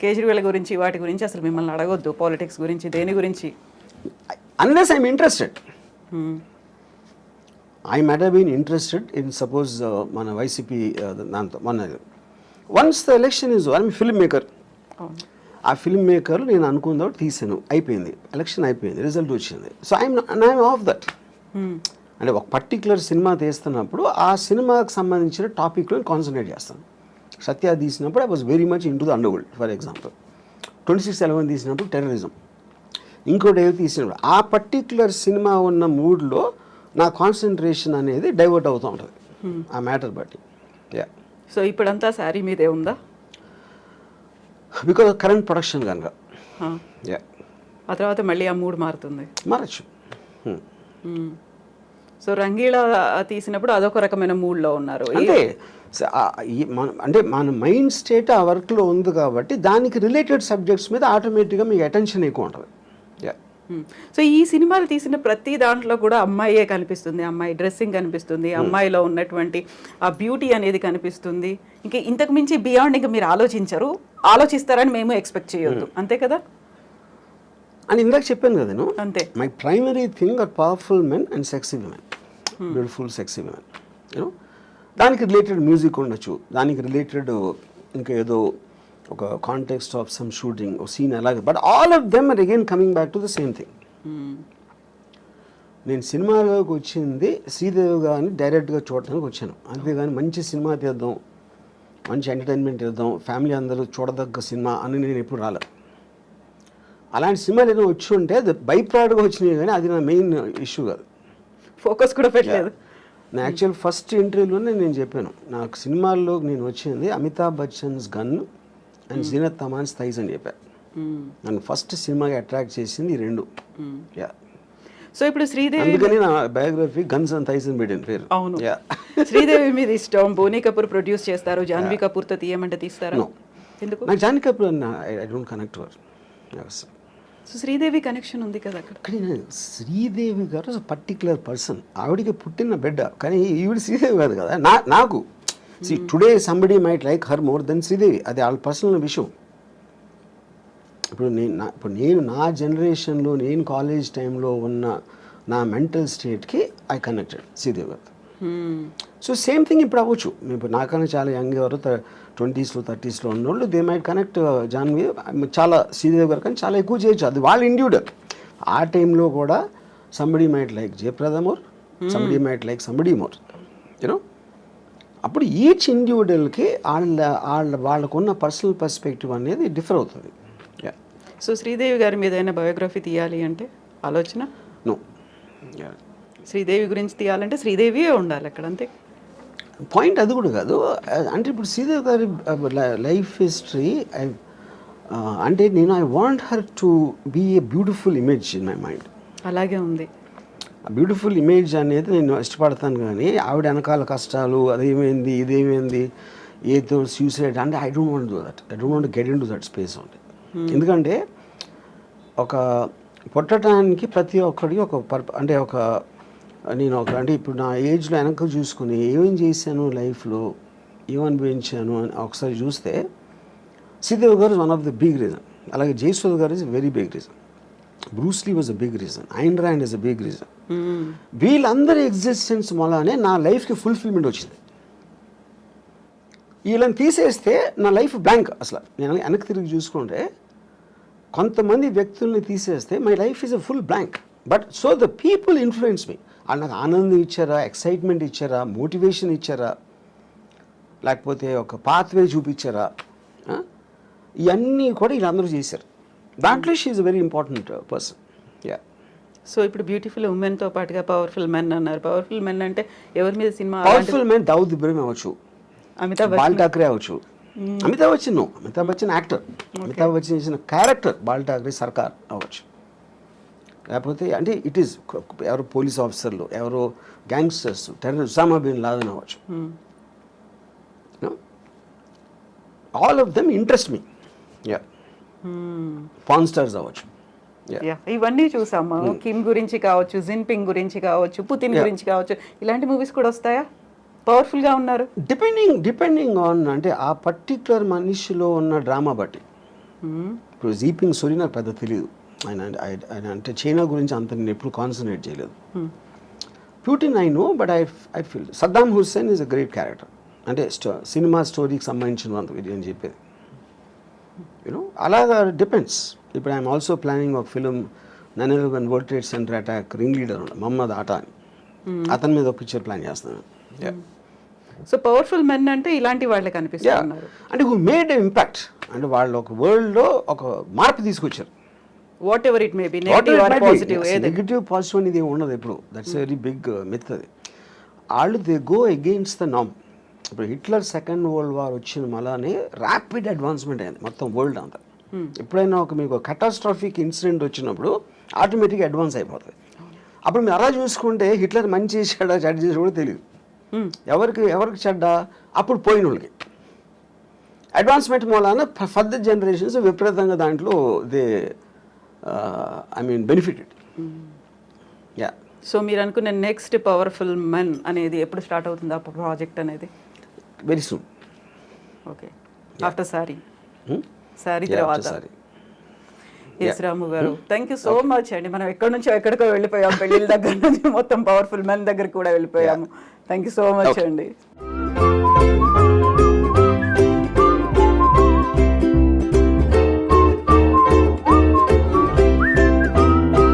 S1: కేజ్రీవాల్ గురించి వాటి గురించి అసలు మిమ్మల్ని అడగొద్దు, పాలిటిక్స్ గురించి, దేని గురించి,
S2: unless I'm interested. I might have been interested in suppose మన వైసీపీ దాంతో once the election is I'm film maker. ఆ ఫిల్మ్ మేకర్ నేను అనుకున్న తీసాను, అయిపోయింది, ఎలక్షన్ అయిపోయింది, రిజల్ట్ వచ్చింది. So I'm off that. అంటే ఒక పర్టికులర్ సినిమా తీస్తున్నప్పుడు ఆ సినిమాకి సంబంధించిన టాపిక్లో కాన్సన్ట్రేట్ చేస్తాను. సత్య తీసినప్పుడు I was very much in to the underworld for example. 26/11 తీసినప్పుడు టెర్రరిజం. ఇంకోటి ఏదో తీసినప్పుడు ఆ పర్టిక్యులర్ సినిమా ఉన్న మూడ్లో నా కాన్సన్ట్రేషన్ అనేది డైవర్ట్ అవుతూ ఉంటుంది ఆ మ్యాటర్ బట్టి. యా.
S1: సో ఇప్పుడంతా శారీ మీదే ఉందా?
S2: బికాజ్ కరెంట్ ప్రొడక్షన్ కనుక. యా.
S1: ఆ తర్వాత మళ్ళీ ఆ మూడ్ మారుతుంది.
S2: మారచ్చు.
S1: సో రంగీళా తీసినప్పుడు అదొక రకమైన మూడ్లో ఉన్నారు.
S2: అంటే అంటే మన మైండ్ స్టేట్ ఆ వర్క్లో ఉంది కాబట్టి దానికి రిలేటెడ్ సబ్జెక్ట్స్ మీద ఆటోమేటిక్గా మీకు అటెన్షన్ ఎక్కువ ఉంటుంది. యా.
S1: సో ఈ సినిమాలు తీసిన ప్రతి దాంట్లో కూడా అమ్మాయే కనిపిస్తుంది, అమ్మాయి డ్రెస్సింగ్ కనిపిస్తుంది, అమ్మాయిలో ఉన్నటువంటి ఆ బ్యూటీ అనేది కనిపిస్తుంది. ఇంకా ఇంతకు మించి బియాండ్ ఇంకా మీరు ఆలోచిస్తారని మేము ఎక్స్పెక్ట్ చేయొద్దు, అంతే కదా?
S2: అని ఇందాక చెప్పాను కదా నేను.
S1: అంతే.
S2: My primary thing are powerful men and sexy women, beautiful sexy women. You know దానికి రిలేటెడ్ మ్యూజిక్ ఉండొచ్చు, దానికి రిలేటెడ్ ఇంకా ఏదో ఒక కాంటెక్స్ట్ ఆఫ్ సమ్ షూటింగ్ ఒక సీన్ అలాగే, but all of them are again coming back to the same thing. నేను సినిమాలోకి వచ్చింది శ్రీదేవి గారిని డైరెక్ట్గా చూడటానికి వచ్చాను, అంతేగాని మంచి సినిమా తీద్దాం, మంచి ఎంటర్టైన్మెంట్ ఇద్దాం, ఫ్యామిలీ అందరూ చూడదగ్గ సినిమా అని నేను ఎప్పుడు రాలేదు. అలాంటి సినిమాలు ఏదో వచ్చి ఉంటే అది బై ప్రోడక్ట్గా వచ్చినాయి, కానీ అది నా మెయిన్ ఇష్యూ కాదు.
S1: ఫోకస్ కూడా పెట్టలేదు.
S2: నా యాక్చువల్ ఫస్ట్ ఇంటర్వ్యూలోనే నేను చెప్పాను, నాకు సినిమాల్లో నేను వచ్చింది Amitabh Bachchan's gun and Zeenat Aman's thighs అని చెప్పాను. నన్ను ఫస్ట్ సినిమాకి అట్రాక్ట్ చేసింది ఈ రెండు. యా.
S1: సో ఇప్పుడు శ్రీదేవి,
S2: అందుకని నా బయోగ్రఫీ గన్స్ అండ్ థైస్ అని పెట్టిన పేరు.
S1: అవును. శ్రీదేవి మీద ఇష్టం, బోనీ కపూర్ ప్రొడ్యూస్ చేస్తారు, జాన్వీ కపూర్తో తీయమంటే తీస్తారా?
S2: ఎందుకు? నాకు Janhvi Kapoor I don't connect were.
S1: So Sridevi connection ఉంది కదా అక్కడ.
S2: కానీ శ్రీదేవి గారు పర్టికులర్ పర్సన్, ఆవిడికి పుట్టిన బిడ్డ, కానీ ఈవిడ శ్రీదేవి కాదు కదా. నాకు today somebody might like her more than Sridevi, అది వాళ్ళ పర్సనల్ విషయం. ఇప్పుడు నేను నా జనరేషన్లో నేను కాలేజ్ టైంలో ఉన్న నా మెంటల్ స్టేట్కి ఐ కనెక్టెడ్ శ్రీదేవి గారు. సో సేమ్ థింగ్ ఇప్పుడు అవ్వచ్చు. ఇప్పుడు నాకన్నా చాలా యంగ్ ఎవరు 20s 30s ఉన్నోళ్ళు దే మైట్ కనెక్ట్ జాన్వీ చాలా శ్రీదేవి గారు, కానీ చాలా ఎక్కువ చేయొచ్చు, అది వాళ్ళ ఇండివిజువల్. ఆ టైంలో కూడా somebody might like Jayaprada more, somebody might like somebody more, you know. అప్పుడు ఈచ్ ఇండివిజువల్కి వాళ్ళకున్న పర్సనల్ పర్స్పెక్టివ్ అనేది డిఫర్ అవుతుంది.
S1: సో శ్రీదేవి గారి మీద ఏదైనా బయోగ్రఫీ తీయాలి అంటే ఆలోచన?
S2: నో.
S1: శ్రీదేవి గురించి తీయాలంటే శ్రీదేవియే ఉండాలి అక్కడ, అంతే.
S2: పాయింట్ అది కూడా కాదు. అంటే ఇప్పుడు శ్రీదేవి గారి లైఫ్ హిస్టరీ అంటే నేను I want her to be a beautiful image in my mind.
S1: అలాగే ఉంది.
S2: బ్యూటిఫుల్ ఇమేజ్ అనేది నేను ఇష్టపడతాను, కానీ ఆవిడ వెనకాల కష్టాలు, అదేమైంది ఇదేమైంది ఏదో సూసైడ్ అంటే I don't want do that. I don't want get in to that space only. ఎందుకంటే ఒక పుట్టడానికి ప్రతి ఒక్కడికి ఒక అంటే అంటే ఇప్పుడు నా ఏజ్లో వెనక చూసుకుని ఏమేం చేశాను లైఫ్లో, ఏం అనుభవించాను అని ఒకసారి చూస్తే శ్రీదేవి గారు one of the big reason. అలాగే జయసుధ గారు is very big reason. Bruce Lee was a big reason. Ayn Rand is a big reason. వీళ్ళందరి ఎగ్జిస్టెన్స్ వల్లనే నా లైఫ్కి ఫుల్ఫిల్మెంట్ వచ్చింది. వీళ్ళని తీసేస్తే నా లైఫ్ బ్లాంక్. అసలు నేను వెనక్కి తిరిగి చూసుకుంటే కొంతమంది వ్యక్తుల్ని తీసేస్తే my life is a full blank. But so the people influence me. వాళ్ళు నాకు ఆనందం ఇచ్చారా, ఎక్సైట్మెంట్ ఇచ్చారా, మోటివేషన్ ఇచ్చారా, లేకపోతే ఒక పాత్వే చూపించారా, ఇవన్నీ కూడా వీళ్ళందరూ చేశారు. దాంట్లో she is a very important person. Yeah.
S1: So ఇప్పుడు బ్యూటిఫుల్ ఉమెన్తో పాటుగా పవర్ఫుల్ మెన్ అన్నారు. పవర్ఫుల్ మెన్ అంటే ఎవరి మీద cinema?
S2: Powerful men Dawood Ibrahim అవ్వచ్చు, బాల్ ఠాక్రే అవ్వచ్చు. అమితాబ్ బచ్చన్ యాక్టర్. అమితాబ్ బచ్చన్ చేసిన క్యారెక్టర్ బాల్ ఠాక్రే సర్కార్ అవ్వచ్చు. లేకపోతే అంటే ఇట్ ఈస్ ఎవరో పోలీస్ ఆఫీసర్లు, ఎవరో gangsters, terrorist, Osama bin Laden అవ్వచ్చు. All of them interest me. Yeah. Pan stars అవ్వచ్చు.
S1: ఇవన్నీ చూసాము. కిమ్ గురించి కావచ్చు, జిన్పింగ్ గురించి కావచ్చు, పుతిన్ గురించి కావచ్చు, ఇలాంటి మూవీస్ కూడా వస్తాయా? పవర్ఫుల్గా ఉన్నారు.
S2: డిపెండింగ్ ఆన్ అంటే ఆ పర్టిక్యులర్ మనిషిలో ఉన్న డ్రామా బట్టి. ఇప్పుడు జీపింగ్ సూరి నాకు పెద్ద తెలియదు, ఆయన అంటే చైనా గురించి అంత నేను ఎప్పుడు కాన్సన్ట్రేట్ చేయలేదు. Putin I know, but I feel Saddam Hussein is a great character. అంటే సినిమా స్టోరీకి సంబంధించిన ఇది అని చెప్పేది. యూనో అలాగా డిపెండ్స్. ఇప్పుడు ఐఎమ్ ఆల్సో ప్లానింగ్ ఒక film 9/11 World Trade Center attack ring leader Mohammed Atta అని, అతని మీద ఒక పిక్చర్ ప్లాన్ చేస్తున్నాను.
S1: సో పవర్ఫుల్ మెన్ అంటే ఇలాంటి వాళ్ళే కనిపిస్తున్నారు.
S2: అంటే హూ మేడ్ ఇంపాక్ట్. అంటే వాళ్ళు ఒక వరల్డ్లో ఒక మార్పు తీసుకొచ్చారు.
S1: Whatever it may be negative or positive ఏది
S2: నెగిటివ్ పాజిటివ్ అనేది ఉండదు ఎప్పుడు. దట్స్ వెరీ బిగ్ మిత్ అది. వాళ్ళు దే గో అగెయిన్స్ట్ ద నామ్. ఇప్పుడు హిట్లర్ సెకండ్ వరల్డ్ వార్ వచ్చిన మళ్ళానే ర్యాపిడ్ అడ్వాన్స్మెంట్ అయింది మొత్తం వరల్డ్ అంతా. ఎప్పుడైనా మీకు కటాస్ట్రాఫిక్ ఇన్సిడెంట్ వచ్చినప్పుడు ఆటోమేటిక్గా అడ్వాన్స్ అయిపోతుంది. అప్పుడు మీరు అలా చూసుకుంటే హిట్లర్ మంచి చేశాడా చెడ్డ చేసాడు కూడా తెలియదు. ఎవరికి చెడ్డ అప్పుడు పోయిన వాళ్ళకి. అడ్వాన్స్మెంట్ మూలాన ఫర్దర్ జనరేషన్స్ విపరీతంగా దాంట్లో దే బెనిఫిటెడ్. యా.
S1: సో మీరు అనుకున్న నెక్స్ట్ పవర్ఫుల్ మెన్ అనేది ఎప్పుడు స్టార్ట్ అవుతుంది ఆ ప్రాజెక్ట్ అనేది?
S2: Very soon.
S1: Okay, after sorry తర్వాత. ఎస్ రాము గారు, థ్యాంక్ యూ సో మచ్ అండి. మనం ఎక్కడి నుంచో ఎక్కడికో వెళ్ళిపోయాం, పెళ్ళిళ్ళ దగ్గర నుంచి మొత్తం పవర్ఫుల్ మెన్ దగ్గర కూడా వెళ్ళిపోయాము. థ్యాంక్ యూ సో మచ్ అండి.